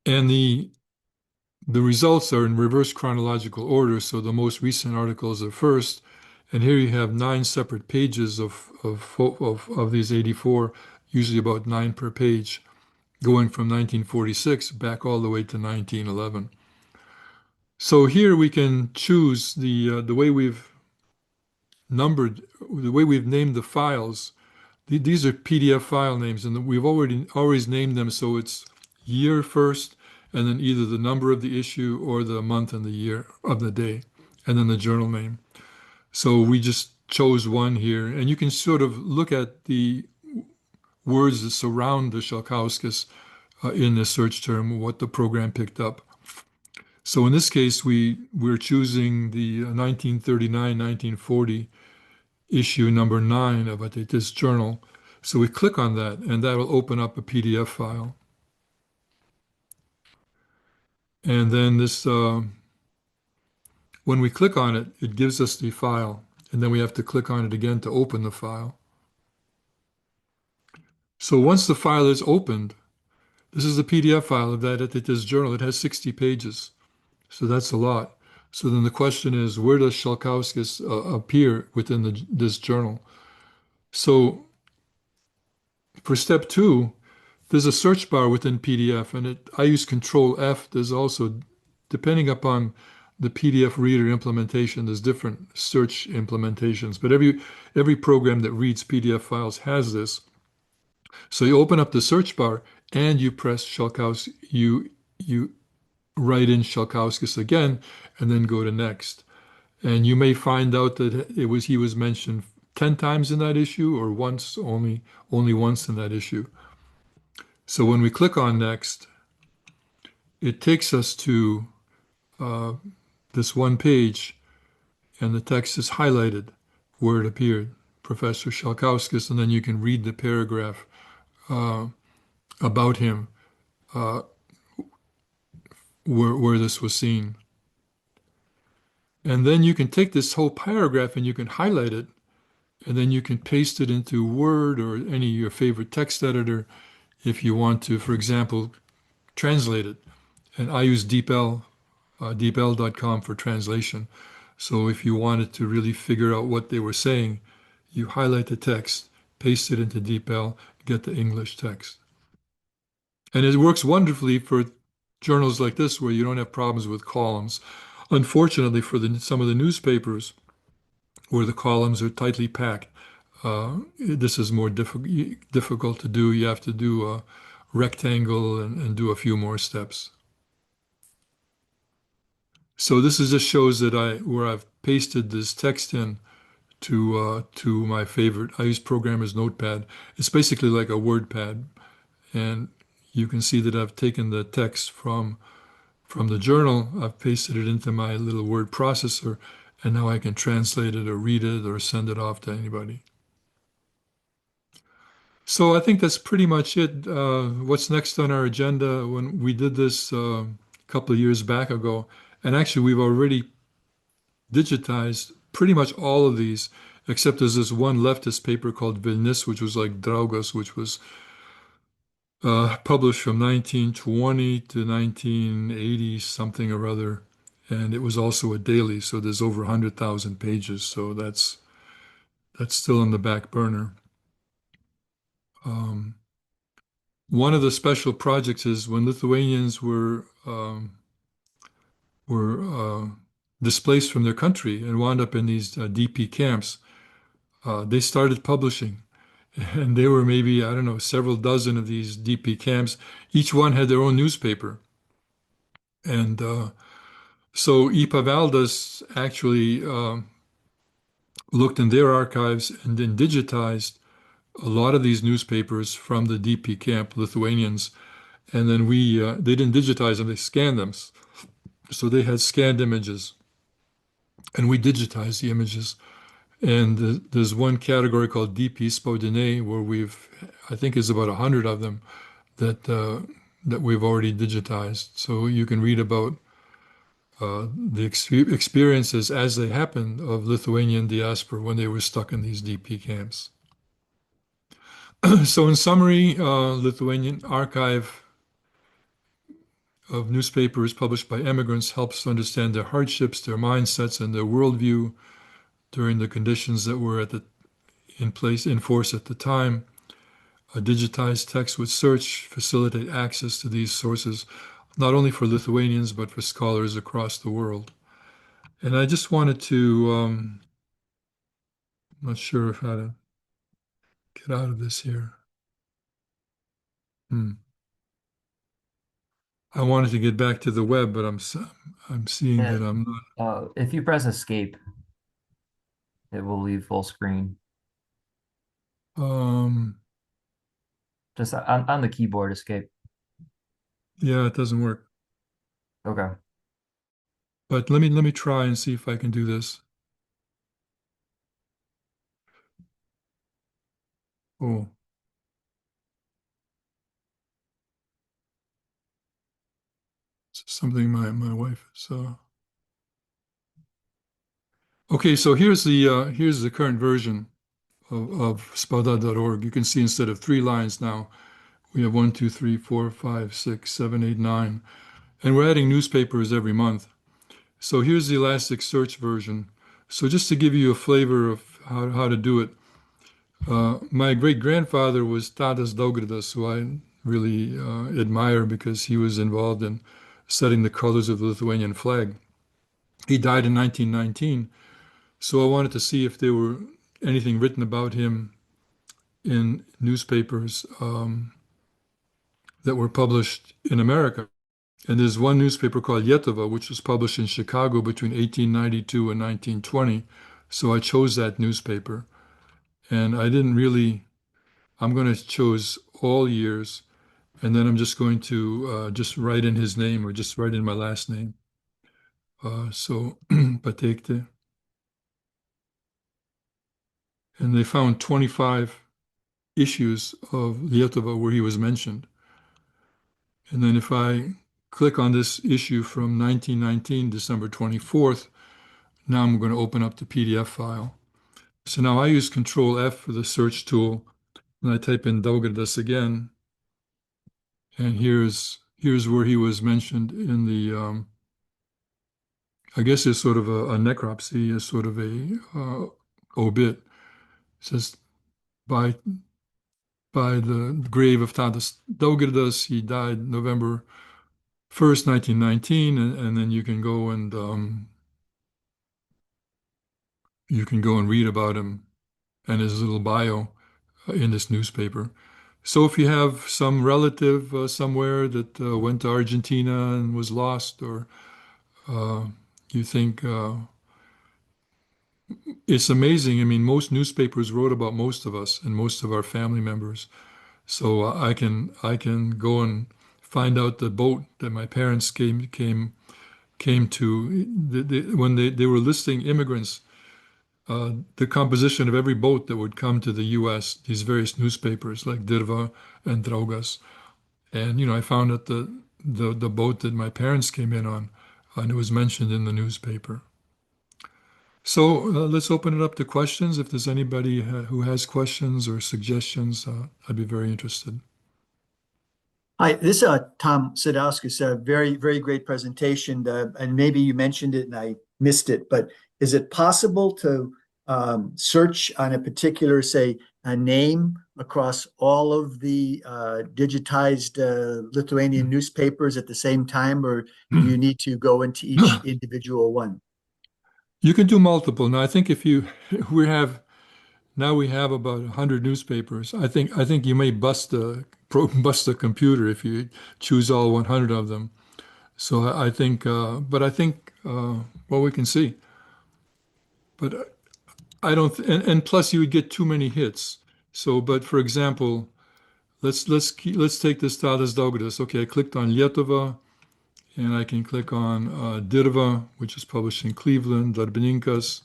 And the results are in reverse chronological order, so the most recent articles are first. And here you have 9 separate pages of these 84, usually about 9 per page, going from 1946 back all the way to 1911. So here we can choose the way we've numbered, the way we've named the files. These are PDF file names, and we've always named them so it's year first, and then either the number of the issue or the month and the year of the day, and then the journal name. So we just chose one here, and you can sort of look at the words that surround the Šalkauskis in the search term, what the program picked up. So in this case, we're choosing the 1939-1940 issue number 9 of Ateitis Journal. So we click on that, and that will open up a PDF file. And then this, when we click on it, it gives us the file. And then we have to click on it again to open the file. So once the file is opened, this is the PDF file of that Ateitis Journal. It has 60 pages. So that's a lot. So then the question is, where does Šalkauskis appear within this journal? So for step 2, there's a search bar within PDF, and I use Control F. There's also, depending upon the PDF reader implementation, there's different search implementations, but every program that reads PDF files has this. So you open up the search bar and you press Šalkauskis, you write in Šalkauskis again, and then go to next. And you may find out that he was mentioned 10 times in that issue, or only once in that issue. So when we click on next, it takes us to this one page, and the text is highlighted where it appeared, Professor Šalkauskis, and then you can read the paragraph about him where this was seen. And then you can take this whole paragraph and you can highlight it, and then you can paste it into Word or any of your favorite text editor if you want to, for example, translate it. And I use DeepL, deepl.com for translation. So if you wanted to really figure out what they were saying, you highlight the text, paste it into DeepL, get the English text. And it works wonderfully for journals like this where you don't have problems with columns. Unfortunately, for some of the newspapers where the columns are tightly packed, this is more difficult to do. You have to do a rectangle and do a few more steps. So this just shows that where I've pasted this text in to my favorite. I use Programmer's Notepad. It's basically like a WordPad, and you can see that I've taken the text from the journal, I've pasted it into my little word processor, and now I can translate it or read it or send it off to anybody. So I think that's pretty much it. What's next on our agenda? When we did this a couple of years back ago, and actually we've already digitized pretty much all of these, except there's this one leftist paper called Vilnis, which was like Draugas, which was published from 1920 to 1980 something or other, and it was also a daily, so there's over 100,000 pages, so that's still on the back burner. Um, One of the special projects is when Lithuanians were displaced from their country and wound up in these DP camps. They started publishing, and there were maybe, I don't know, several dozen of these DP camps. Each one had their own newspaper. And so Valdas actually looked in their archives and then digitized a lot of these newspapers from the DP camp Lithuanians. And then they didn't digitize them, they scanned them. So they had scanned images, and we digitized the images. And there's one category called DP Spaudiniai where I think it's about 100 of them that we've already digitized. So you can read about the experiences as they happened of Lithuanian diaspora when they were stuck in these DP camps. So in summary, Lithuanian Archive of newspapers published by immigrants helps to understand their hardships, their mindsets, and their worldview during the conditions that were in force at the time. A digitized text with search facilitate access to these sources, not only for Lithuanians, but for scholars across the world. And I just wanted to, I'm not sure if how to get out of this here. Hmm. I wanted to get back to the web, but I'm seeing Yeah. that I'm not. If you press escape, it will leave full screen. Um, Just on the keyboard, escape. yeah, it doesn't work. Okay. But let me try and see if I can do this. Oh, it's something my wife saw. Okay, so here's the current version of spada.org. You can see instead of 3 lines now, we have 1, 2, 3, 4, 5, 6, 7, 8, 9, and we're adding newspapers every month. So here's the Elasticsearch version. So just to give you a flavor of how to do it, my great grandfather was Tadas Daugirdas, who I really admire because he was involved in setting the colors of the Lithuanian flag. He died in 1919, so I wanted to see if there were anything written about him in newspapers that were published in America. And there's one newspaper called Lietuva, which was published in Chicago between 1892 and 1920. So I chose that newspaper. And I didn't really, I'm going to choose all years. And then I'm just going to just write in his name or just write in my last name. So, Pateikti. And they found 25 issues of Lietuva where he was mentioned. And then if I click on this issue from 1919, December 24th, now I'm going to open up the PDF file. So now I use Control F for the search tool, and I type in Daugirdas again, and here's where he was mentioned in the I guess it's sort of a necropsy, is sort of a obit. It says by the grave of Tadas Daugirdas, he died November 1st, 1919, and then you can go and read about him and his little bio in this newspaper. So if you have some relative somewhere that went to Argentina and was lost, or uh, you think it's amazing. I mean, most newspapers wrote about most of us and most of our family members. So I can go and find out the boat that my parents came to. When they were listing immigrants, the composition of every boat that would come to the U.S., these various newspapers like Dirva and Draugas. And, I found that the boat that my parents came in on, and it was mentioned in the newspaper. So let's open it up to questions. If there's anybody who has questions or suggestions, I'd be very interested. Hi, this is Tom Sadowskis. A very, very great presentation. And maybe you mentioned it and I missed it, but is it possible to search on a particular, say, a name across all of the digitized Lithuanian newspapers at the same time, or do you need to go into each individual one? You can do multiple. Now, I think if you we have now we have about 100 newspapers. I think you may bust the computer if you choose all 100 of them. So I think, but I think, well, we can see. But I don't, and plus you would get too many hits. So, but for example, let's take this Tadas Daugirdas. Okay, I clicked on Lietuva, and I can click on Dirva, which is published in Cleveland, Darbininkas,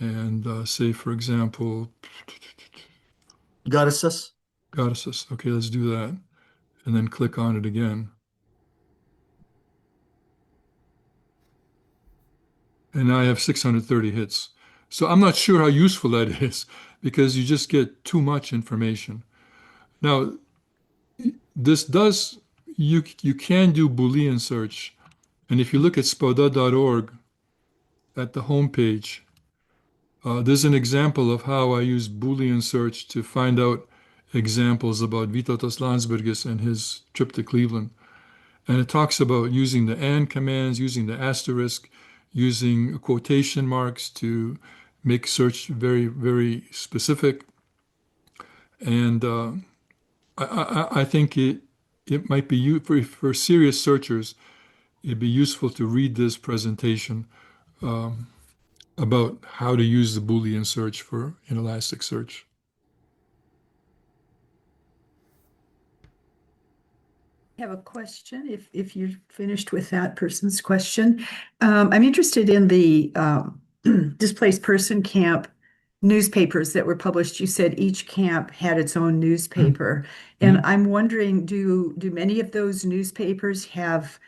and say, for example, Goddesses? Goddesses. Okay, let's do that, and then click on it again. And now I have 630 hits. So I'm not sure how useful that is because you just get too much information. Now, this does, you can do Boolean search. And if you look at spoda.org at the homepage, there's an example of how I use Boolean search to find out examples about Vytautas Landsbergis and his trip to Cleveland. And it talks about using the and commands, using the asterisk, using quotation marks to make search very, very specific. And I think it might be for serious searchers, it'd be useful to read this presentation about how to use the Boolean search for an Elasticsearch. I have a question if you're finished with that person's question. I'm interested in the displaced person camp newspapers that were published. You said each camp had its own newspaper. And Mhm. I'm wondering, do many of those newspapers have,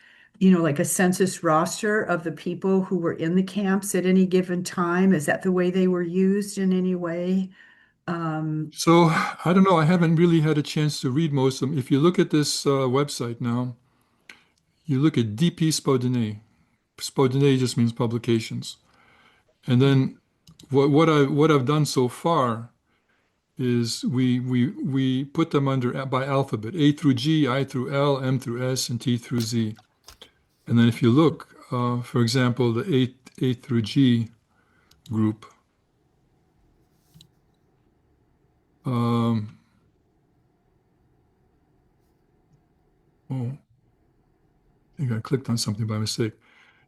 like a census roster of the people who were in the camps at any given time? Is that the way they were used in any way? Um, So I don't know. I haven't really had a chance to read most of them. If you look at this website now, you look at DP Spodine. Spodine just means publications. And then what I've done so far is we put them under by alphabet, A through G, I through L, M through S, and T through Z. And then if you look, for example, the A through G group, um, oh, I think I clicked on something by mistake.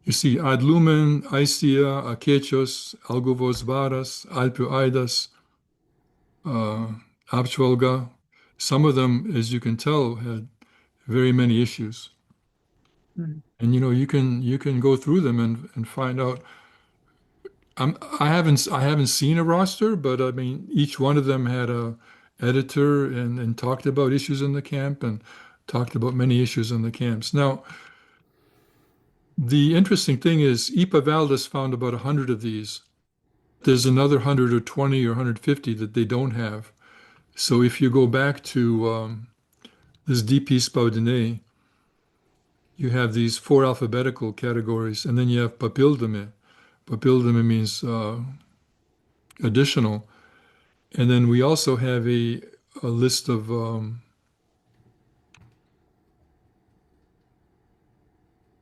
You see Adlumen, Aistia, Akėčios, Alguvos Varas, Alpių Aidas, uh, Apžvalga. Some of them, as you can tell, had very many issues. And you can go through them and find out. I haven't seen a roster, but I mean each one of them had a editor and talked about issues in the camp and talked about many issues in the camps. Now, the interesting thing is Ipa Valdez found about 100 of these. There's another 100 or 20 or 150 that they don't have. So if you go back to this DP Spaudine, you have these four alphabetical categories, and then you have papildome. Papildome means additional. And then we also have a list of,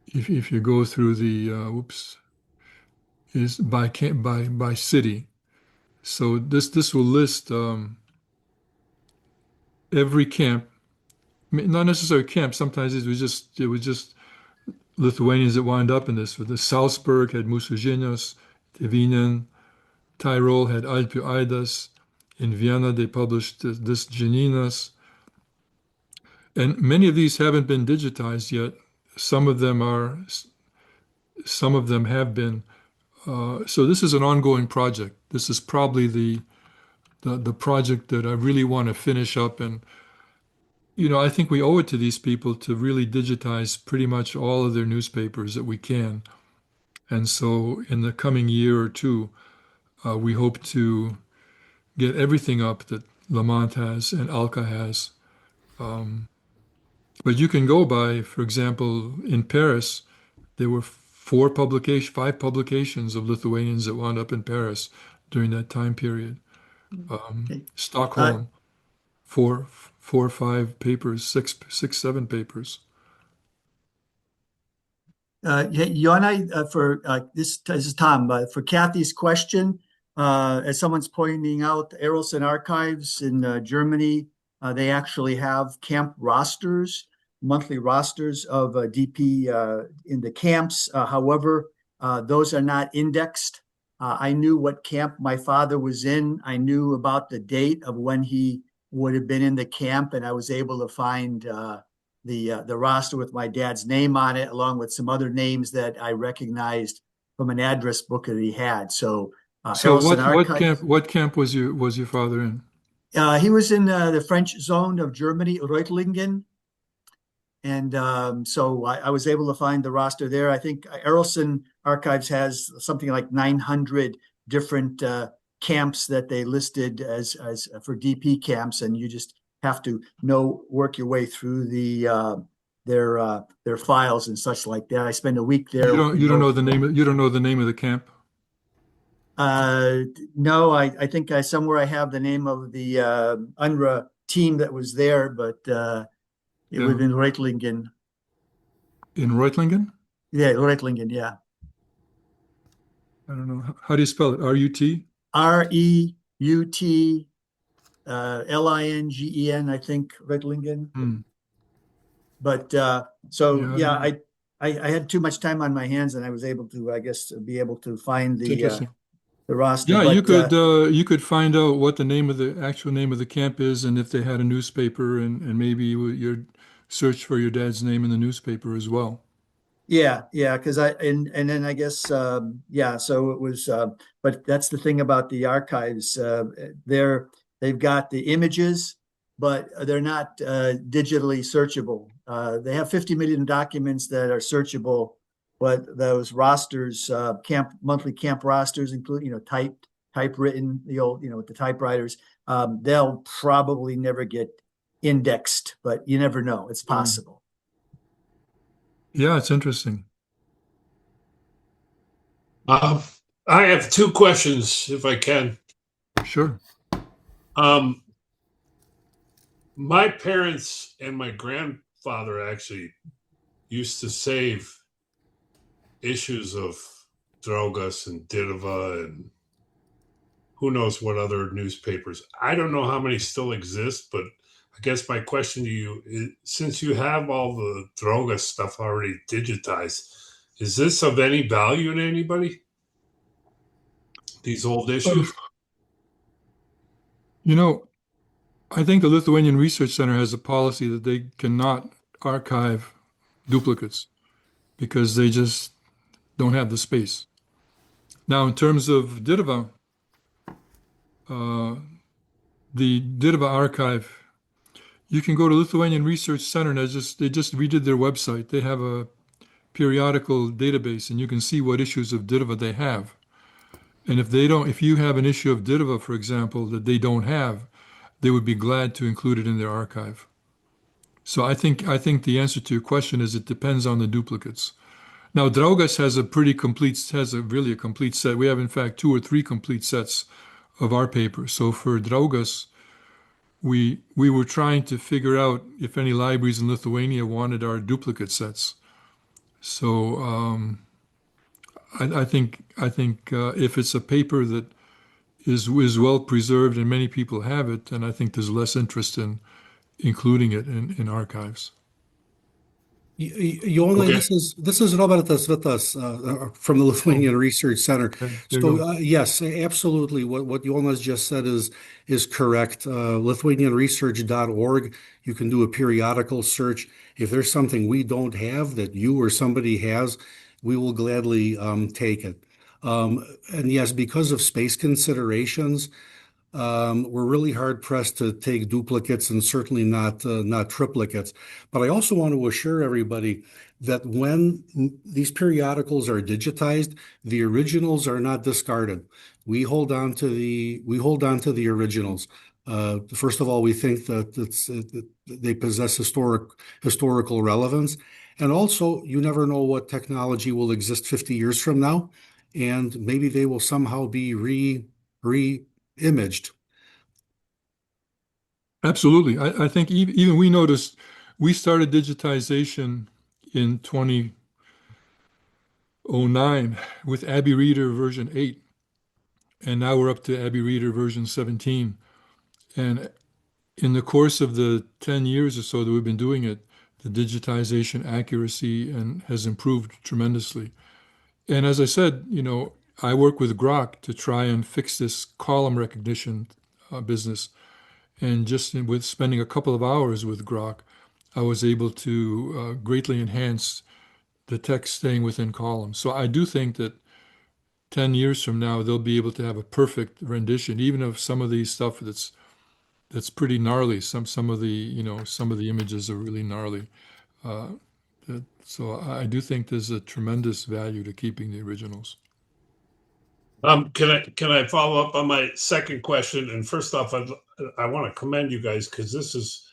if you go through the, is by city. So this will list every camp, I mean, not necessarily camp. Sometimes it was just Lithuanians that wind up in this. The Salzburg had Mūsų Tėvynėn. Tyrol had Alpių Aidas. In Vienna, they published this Janinas. And many of these haven't been digitized yet. Some of them are, some of them have been. So this is an ongoing project. This is probably the project that I really want to finish up. And, I think we owe it to these people to really digitize pretty much all of their newspapers that we can. And so in the coming year or two, we hope to get everything up that Lamont has and Alka has. But you can go by, for example, in Paris, there were five publications of Lithuanians that wound up in Paris during that time period. Okay. Stockholm, four or five papers, six, seven papers. Yeah, Yona, for this is Tom. For Kathy's question, as someone's pointing out, the Erelson Archives in Germany, they actually have camp rosters, monthly rosters of DP in the camps. However, those are not indexed. I knew what camp my father was in. I knew about the date of when he would have been in the camp, and I was able to find the roster with my dad's name on it, along with some other names that I recognized from an address book that he had. So So Errolson Archives. what camp was your father in? He was in the French zone of Germany, Reutlingen. And so I was able to find the roster there. I think Errolson Archives has something like 900 different camps that they listed as for DP camps, and you just have to work your way through their files and such like that. I spent a week there. You don't know the name you don't know the name of the camp? Uh, no, I think somewhere I have the name of the UNRWA team that was there, but it would have been Reutlingen. In Reutlingen? Yeah, Reutlingen, yeah. I don't know. How do you spell it? R-U-T? Reut Lingen, I think, Reutlingen. Hmm. But I had too much time on my hands, and I was able to, I guess, be able to find the roster. Yeah, but, you could find out what the actual name of the camp is, and if they had a newspaper, and maybe your search for your dad's name in the newspaper as well. Yeah, because and then I guess so it was. But that's the thing about the archives. They've got the images, but they're not digitally searchable. They have 50 million documents that are searchable, but those rosters, monthly camp rosters, including typewritten, the old with the typewriters, they'll probably never get indexed, but you never know. It's possible. Yeah, it's interesting. I have two questions, if I can. Sure. My parents and my grandfather actually used to save issues of Draugas and Dirva and who knows what other newspapers. I don't know how many still exist, but I guess my question to you is, since you have all the Draugas stuff already digitized, is this of any value to anybody? These old issues? I think the Lithuanian Research Center has a policy that they cannot archive duplicates because they just don't have the space. Now, in terms of Dirva, the Dirva archive, you can go to Lithuanian Research Center and they just redid their website. They have a periodical database and you can see what issues of Dirva they have. And if you have an issue of Dirva, for example, that they don't have, they would be glad to include it in their archive. So I think the answer to your question is it depends on the duplicates. Now, Draugas has a really complete set. We have, in fact, 2 or 3 complete sets of our papers. So for Draugas, we were trying to figure out if any libraries in Lithuania wanted our duplicate sets. So I think if it's a paper that is well preserved and many people have it, then I think there's less interest in including it in archives. Jonai, Okay. this is Robertas Vitas from the Lithuanian Research Center. Okay, there you So go. yes, absolutely. What Jonas just said is correct. LithuanianResearch.org. You can do a periodical search. If there's something we don't have that you or somebody has, we will gladly take it. And yes, because of space considerations, we're really hard pressed to take duplicates and certainly not triplicates. But I also want to assure everybody that when these periodicals are digitized, the originals are not discarded. We hold on to the originals. First of all, we think that they possess historical relevance. And also, you never know what technology will exist 50 years from now, and maybe they will somehow be re-imaged. Absolutely. I think even we noticed we started digitization in 2009 with Abby Reader version 8, and now we're up to Abby Reader version 17. And in the course of the 10 years or so that we've been doing it, the digitization accuracy and has improved tremendously. And as I said, I work with Grok to try and fix this column recognition business. And just with spending a couple of hours with Grok, I was able to greatly enhance the text staying within columns. So I do think that 10 years from now, they'll be able to have a perfect rendition, even of some of these stuff that's pretty gnarly. Some of the images are really gnarly. Uh, so I do think there's a tremendous value to keeping the originals. Can I follow up on my second question? And first off, I want to commend you guys because this is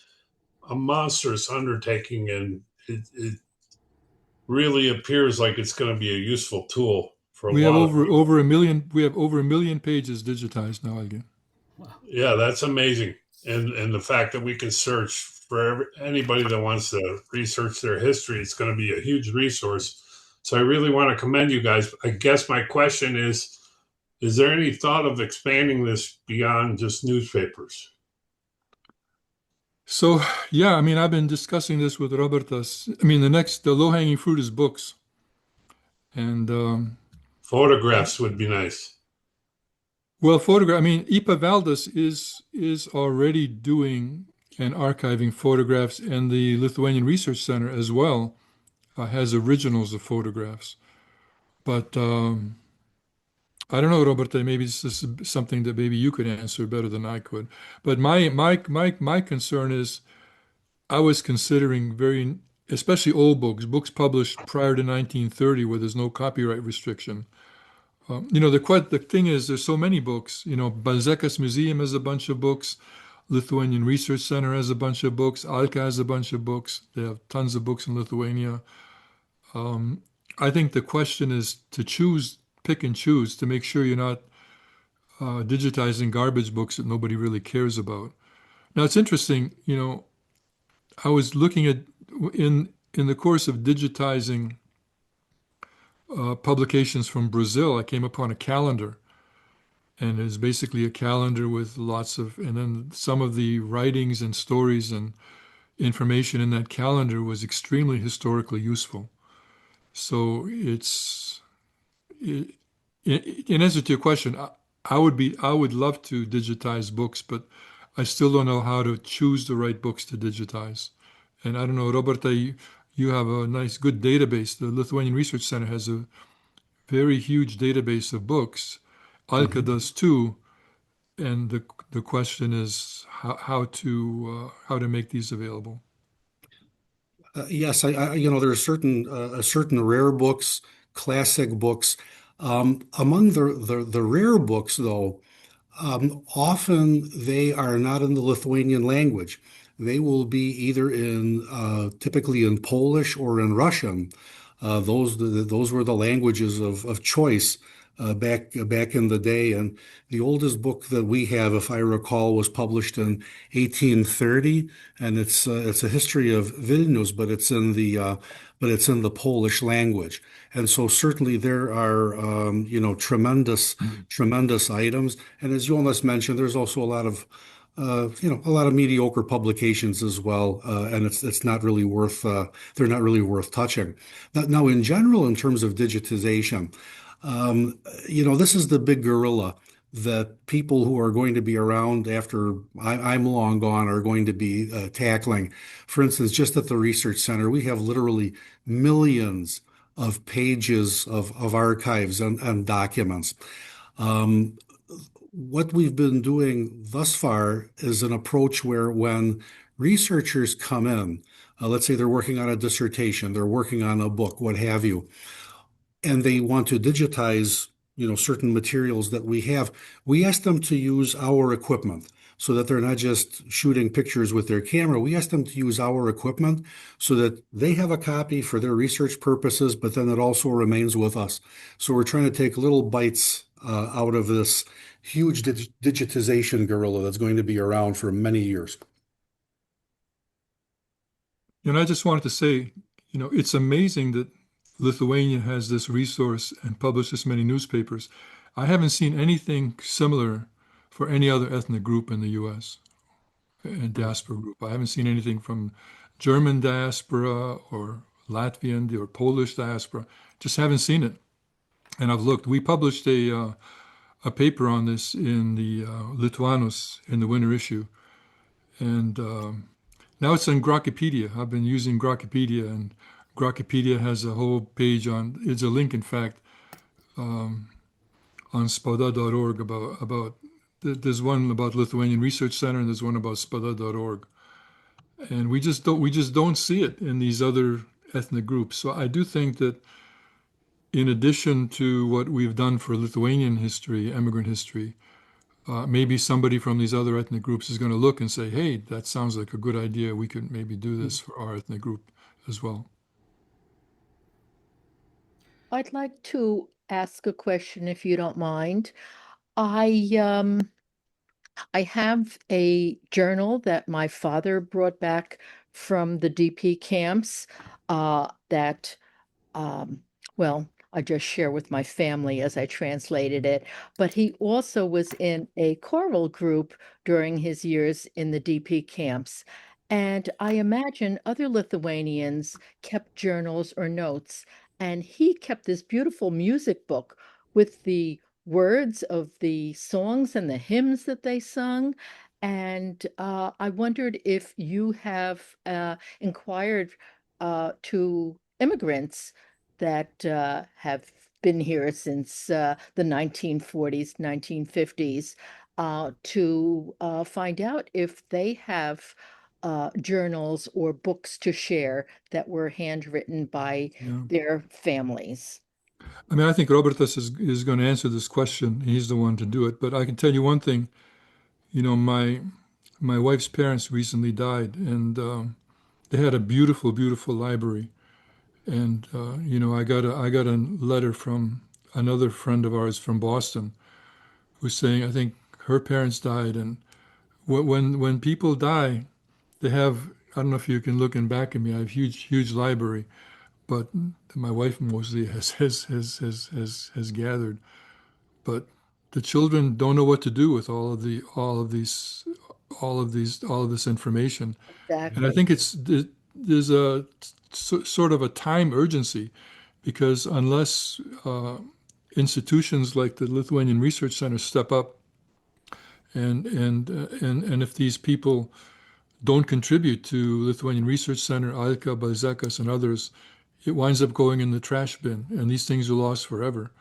a monstrous undertaking, and it really appears like it's going to be a useful tool for a We have lot of people. over a million. We have over a million pages digitized now again. Yeah, that's amazing. And the fact that we can search for anybody that wants to research their history, it's going to be a huge resource. So I really want to commend you guys. I guess my question is there any thought of expanding this beyond just newspapers? So yeah, I mean, I've been discussing this with Robertas. I mean, the low-hanging fruit is books, and Photographs would be nice. well, photograph. I mean, IPA Valdas is already doing and archiving photographs, and the Lithuanian Research Center as well has originals of photographs. But I don't know, Roberta. Maybe this is something that maybe you could answer better than I could. But my concern is I was considering especially old books published prior to 1930, where there's no copyright restriction. The thing is, there's so many books. Balzekas Museum has a bunch of books. Lithuanian Research Center has a bunch of books. Alka has a bunch of books. They have tons of books in Lithuania. I think the question is to pick and choose to make sure you're not digitizing garbage books that nobody really cares about. Now, it's interesting, I was looking at in the course of digitizing publications from Brazil, I came upon a calendar, and it's basically a calendar with and then some of the writings and stories and information in that calendar was extremely historically useful. So in answer to your question, I would love to digitize books, but I still don't know how to choose the right books to digitize. And I don't know, Roberta, you have a good database. The Lithuanian Research Center has a very huge database of books. Alka does too. And the question is how to make these available. Yes, there are certain rare books, classic books. Among the rare books, though, often they are not in the Lithuanian language. They will be either typically in Polish or in Russian. Those were the languages of choice back in the day. And the oldest book that we have, if I recall, was published in 1830, and it's a history of Vilnius, but it's in the Polish language. And so certainly there are tremendous items. And as Jonas mentioned, there's also a lot of mediocre publications as well, and it's not really they're not really worth touching. Now, in general, in terms of digitization, this is the big gorilla that people who are going to be around after I'm long gone are going to be tackling. For instance, just at the Research Center, we have literally millions of pages of archives and documents. What we've been doing thus far is an approach where when researchers come in, let's say they're working on a dissertation, they're working on a book, what have you, and they want to digitize, certain materials that we have, we ask them to use our equipment so that they're not just shooting pictures with their camera. We ask them to use our equipment so that they have a copy for their research purposes, but then it also remains with us. So we're trying to take little bites out of this huge digitization gorilla that's going to be around for many years. And I just wanted to say, it's amazing that Lithuania has this resource and publishes this many newspapers. I haven't seen anything similar for any other ethnic group in the U.S. and diaspora group. I haven't seen anything from German diaspora or Latvian or Polish diaspora. Just haven't seen it. And I've looked. We published a paper on this in the Lituanus in the winter issue, and now it's in Grokpedia. I've been using Grokpedia, and Grokpedia has a whole page on. It's a link, in fact, on spauda.org about. There's one about Lithuanian Research Center, and there's one about spauda.org, and we just don't see it in these other ethnic groups. So I do think that, in addition to what we've done for Lithuanian history, immigrant history, maybe somebody from these other ethnic groups is going to look and say, hey, that sounds like a good idea. We could maybe do this for our ethnic group as well. I'd like to ask a question if you don't mind. I I have a journal that my father brought back from the DP camps that well, I just share with my family as I translated it. But he also was in a choral group during his years in the DP camps. And I imagine other Lithuanians kept journals or notes. And he kept this beautiful music book with the words of the songs and the hymns that they sung. And I wondered if you have inquired to immigrants that have been here since the 1940s, 1950s, to find out if they have journals or books to share that were handwritten by Yeah. their families. I mean, I think Robertas is going to answer this question. He's the one to do it. But I can tell you one thing. My wife's parents recently died, and they had a beautiful, beautiful library. And I got a letter from another friend of ours from Boston who's saying I think her parents died, and when people die, they have, I don't know if you can look in back of me. I have huge library, but my wife mostly has gathered. But the children don't know what to do with all of this information. And I Exactly. think there's a sort of a time urgency, because unless institutions like the Lithuanian Research Center step up, and if these people don't contribute to Lithuanian Research Center, Alka, Balzekas, and others, it winds up going in the trash bin, and these things are lost forever.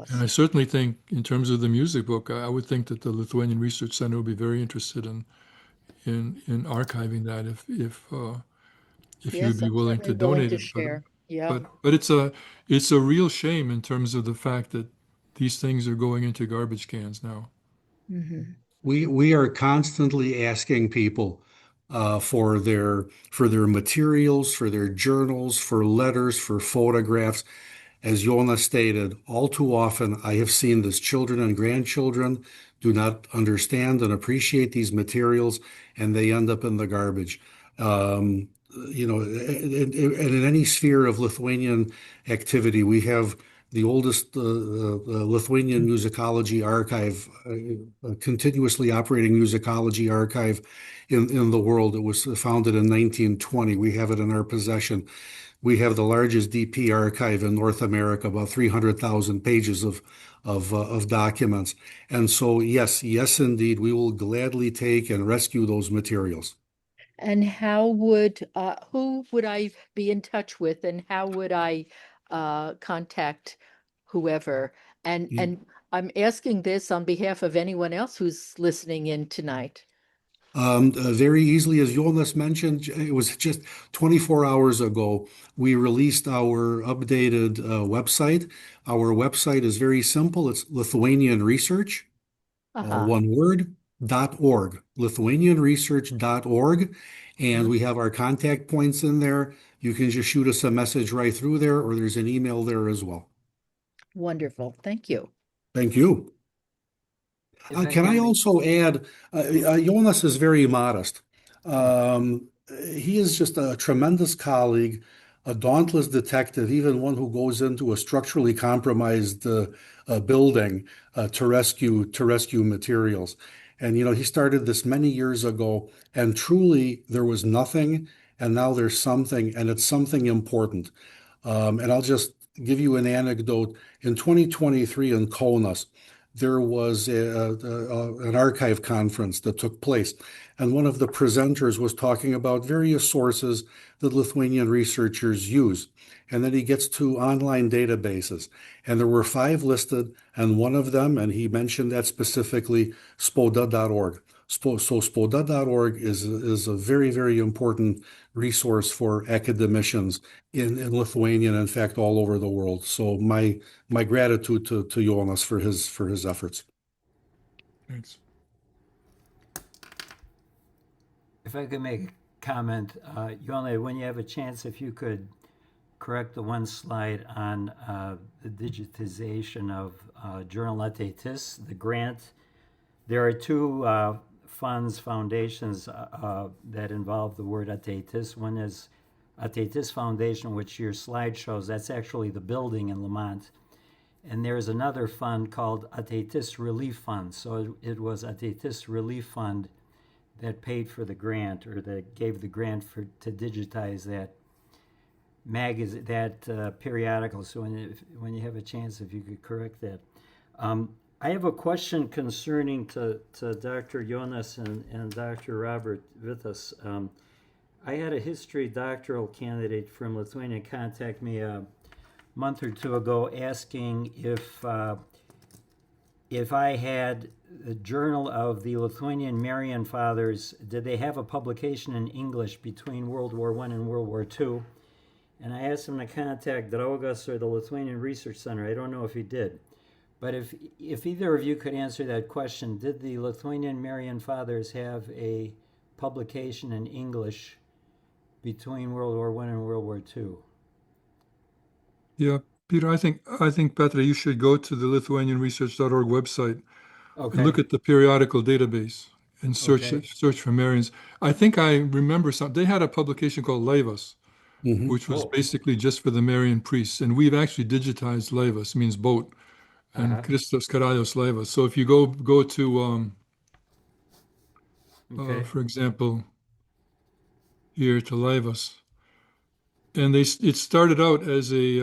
And I Lost. certainly think, in terms of the music book, I would think that the Lithuanian Research Center would be very interested in archiving that if you'd Yes, be I'm willing to certainly willing donate to it. share. Yeah. But it's a real shame in terms of the fact that these things are going into garbage cans now. Hmm. We are constantly asking people for their materials, for their journals, for letters, for photographs. As Jonas stated, all too often I have seen this children and grandchildren do not understand and appreciate these materials, and they end up in the garbage. Um, and in any sphere of Lithuanian activity, we have the oldest Lithuanian musicology archive, a continuously operating musicology archive in the world. It was founded in 1920. We have it in our possession. We have the largest DP archive in North America, about 300,000 pages of documents. And so, yes, indeed, we will gladly take and rescue those materials. And who would I be in touch with, and how would I contact whoever? And I'm asking this on behalf of anyone else who's listening in tonight. Very easily, as Jonas mentioned, it was just 24 hours ago, we released our updated website. Our website is very simple. It's Lithuanian Research, all Uh-huh. one word, .org, lithuanianresearch.org. And Mhm. we have our contact points in there. You can just shoot us a message right through there, or there's an email there as well. Wonderful. Thank you. Thank you. If I Can I can make, also add, Jonas is very modest. He is just a tremendous colleague, a dauntless detective, even one who goes into a structurally compromised building to rescue materials. And he started this many years ago, and truly there was nothing, and now there's something, and it's something important. And I'll just give you an anecdote. In 2023 in Kaunas, there was an archive conference that took place, and one of the presenters was talking about various sources that Lithuanian researchers use. And then he gets to online databases, and there were five listed, and one of them, and he mentioned that specifically, spoda.org. So spoda.org is a very, very important resource for academicians in Lithuania and in fact all over the world. So my gratitude to Jonas for his efforts. Thanks. if I could make a comment, you only, when you have a chance, if you could correct the one slide on the digitization of Journal Ateitis, the grant. There are two foundations that involve the word Ateitis. One is Ateitis Foundation, which your slide shows. That's actually the building in Lamont. And there's another fund called Ateitis Relief Fund. So it was Ateitis Relief Fund that paid for the grant, or that gave the grant to digitize that periodical. So when you have a chance, if you could correct that. I have a question concerning to Dr. Jonas and Dr. Robert Vitas. I had a history doctoral candidate from Lithuania contact me a month or two ago asking if I had the Journal of the Lithuanian Marian Fathers, did they have a publication in English between World War I and World War II? And I asked him to contact Draugas or the Lithuanian Research Center. I don't know if he did. But if either of you could answer that question, did the Lithuanian Marian Fathers have a publication in English between World War I and World War II? Yeah, Peter, I think Petra, you should go to the LithuanianResearch.org website and Okay. look at the periodical database and Okay. search for Marians. I think I remember they had a publication called Laivas, Mhm. which was Oh. basically just for the Marian priests, and we've actually digitized Laivas, means boat, and Uh-huh. Christos Karalios Laivas. So if you go to Okay. for example, here to Laivas, and it started out as a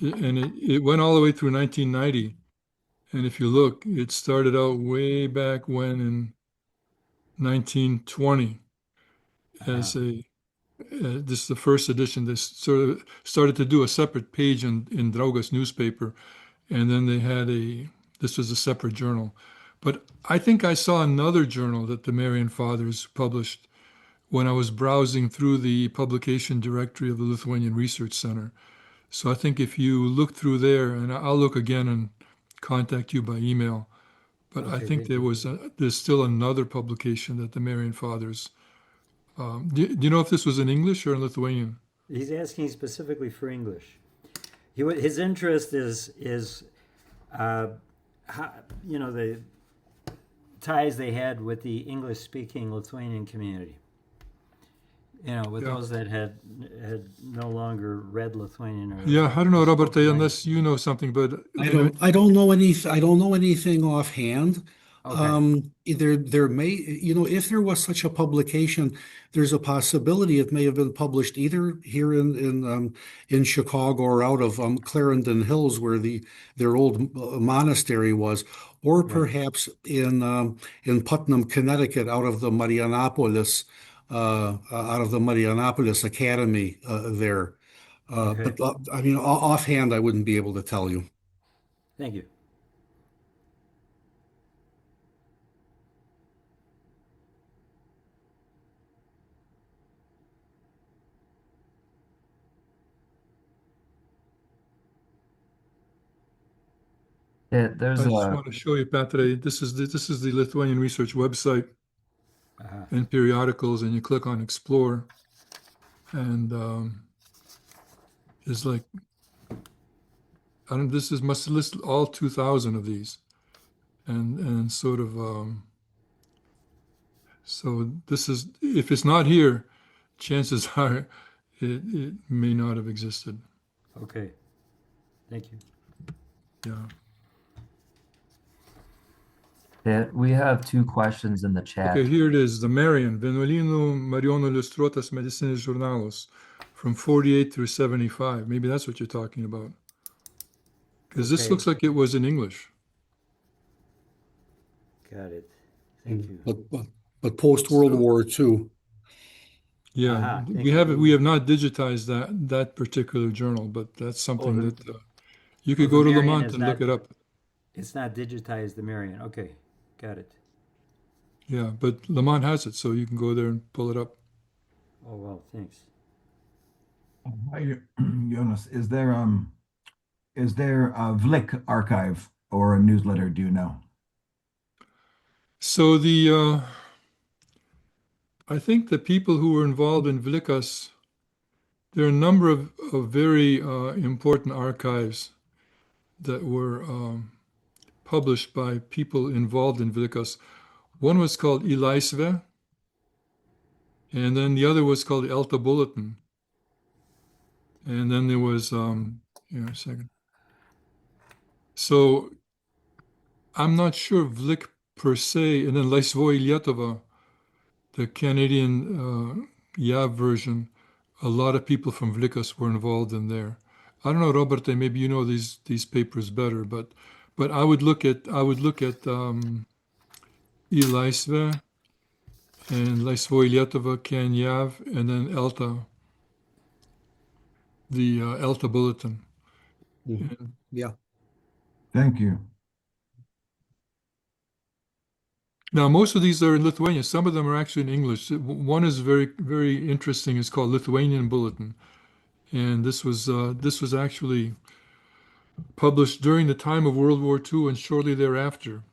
and it went all the way through 1990. And if you look, it started out way back when in 1920 Uh-huh. as this is the first edition. This sort of started to do a separate page in Draugas newspaper, and then this was a separate journal. But I think I saw another journal that the Marian Fathers published when I was browsing through the publication directory of the Lithuanian Research Center. So I think if you look through there, and I'll look again and contact you by email, but I Okay, think thank you. there's still another publication that the Marian Fathers. Do you know if this was in English or in Lithuanian? He's asking specifically for English. His interest is uh, how, the ties they had with the English-speaking Lithuanian community. With Yeah. those that had no longer read Lithuanian or Yeah, I don't know, Robert, spoke the language. unless you know something, but I don't know anything offhand. Okay. There may, if there was such a publication, there's a possibility it may have been published either here in Chicago or out of Clarendon Hills, where their old monastery was, or Right. perhaps in Putnam, Connecticut, out of the Marianopolis Academy there. Okay. But I mean, offhand, I wouldn't be able to tell you. Thank you. There's I just a want to show you, Patre, this is the Lithuanian Research website and periodicals, and you click on Explore, and there's like, I don't, this is must list all 2,000 of these, and sort of so this is, if it's not here, chances are it may not have existed. Okay, thank you. Yeah. we have two questions in the chat. Okay, here it is. The Marian, Vienuolynų Marijonų Iliustruotas Medicinis Žurnalas from 48 through 75. Maybe that's what you're talking about. Because this Okay. looks like it was in English. Got it. Thank you. But post-World War II. Yeah, Thank we you. have not digitized that particular journal, but that's something the- that you could the go to Marian Lamont is and look not- it up. It's not digitized, the Marian. Okay, got it. Yeah, but Lamont has it, so you can go there and pull it up. Oh, well, thanks. Hi, Jonas. Is there a VLIC archive or a newsletter? Do you know? So I think the people who were involved in Vlikas, there are a number of very important archives that were published by people involved in Vlikas. One was called Ilaisve, and then the other was called Elta Bulletin. And then there was, here a second. So I'm not sure Vlik per se, and then Laisvoji Lietuva, the Canadian YAV version, a lot of people from Vlikas were involved in there. I don't know, Robert, maybe you know these papers better, but I would look at Ilaisve and Laisvoji Lietuva, Can YAV, and then Elta, the Elta Bulletin. Yeah. Thank you. Now, most of these are in Lithuanian. Some of them are actually in English. One is very, very interesting. It's called Lithuanian Bulletin, and this was actually published during the time of World War II and shortly thereafter.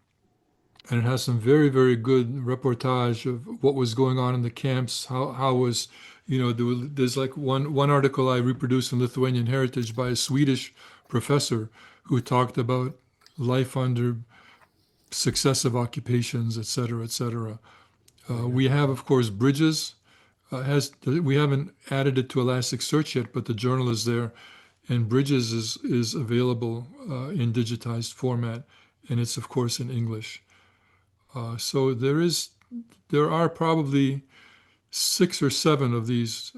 And it has some very, very good reportage of what was going on in the camps. How was, there's like one article I reproduced in Lithuanian Heritage by a Swedish professor who talked about life under successive occupations, et cetera, et cetera. We have, of course, Bridges. We haven't added it to Elasticsearch yet, but the journal is there, and Bridges is available in digitized format, and it's of course in English. So there are probably 6 or 7 of these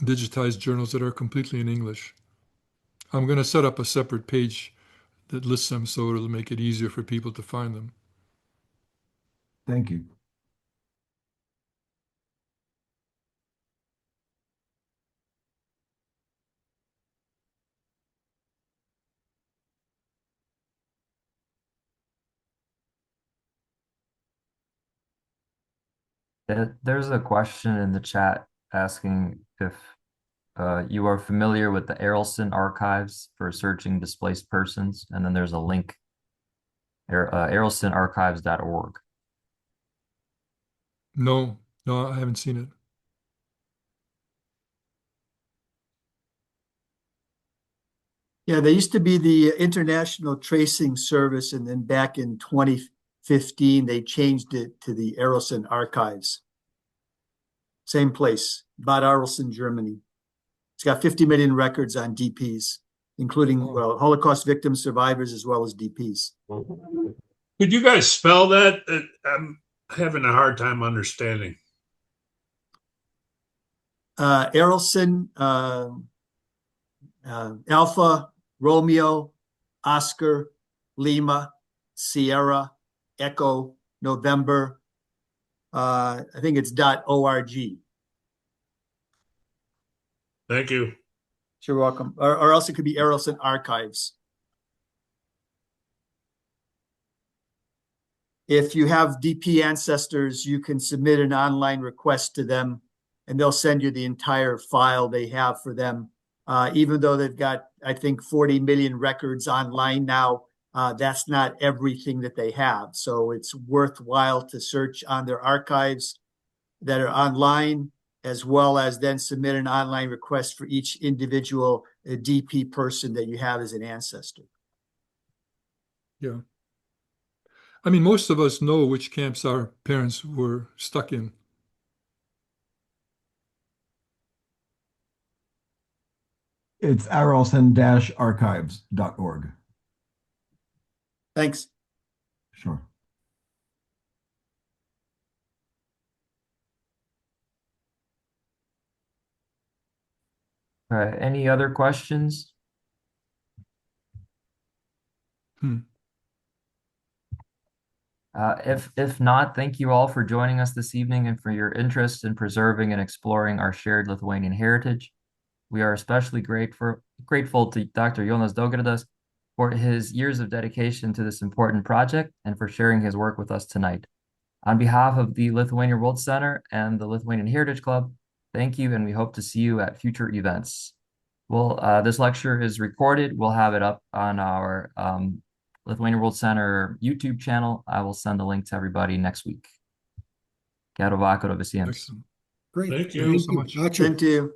digitized journals that are completely in English. I'm going to set up a separate page that lists them so it'll make it easier for people to find them. Thank you. There's a question in the chat asking if you are familiar with the Arelson archives for searching displaced persons, and then there's a link, arelsonarchives.org. No, I haven't seen it. Yeah, they used to be the International Tracing Service, and then back in 2015, they changed it to the Arelson Archives. Same place, Bad Arolsen, Germany. It's got 50 million records on DPs, including Holocaust victims, survivors, as well as DPs. Could you guys spell that? I'm having a hard time understanding. Arolsen, Alpha, Romeo, Oscar, Lima, Sierra, Echo, November. I think it's .org. Thank you. You're welcome. Or else it could be Arolsen Archives. If you have DP ancestors, you can submit an online request to them, and they'll send you the entire file they have for them even though they've got, I think, 40 million records online now, that's not everything that they have. So it's worthwhile to search on their archives that are online, as well as then submit an online request for each individual DP person that you have as an ancestor. Yeah. I mean, most of us know which camps our parents were stuck in. It's arlson-archives.org. Thanks. Sure. Any other questions? If not, thank you all for joining us this evening and for your interest in preserving and exploring our shared Lithuanian heritage. We are especially grateful to Dr. Jonas Daugirdas for his years of dedication to this important project and for sharing his work with us tonight. On behalf of the Lithuanian World Center and the Lithuanian Heritage Club, thank you, and we hope to see you at future events. This lecture is recorded. We'll have it up on our Lithuanian World Center YouTube channel. I will send the link to everybody next week. Gero vakaro visiems. Excellent. Great. Thank you. Thank you so much. Ačiū. Thank you.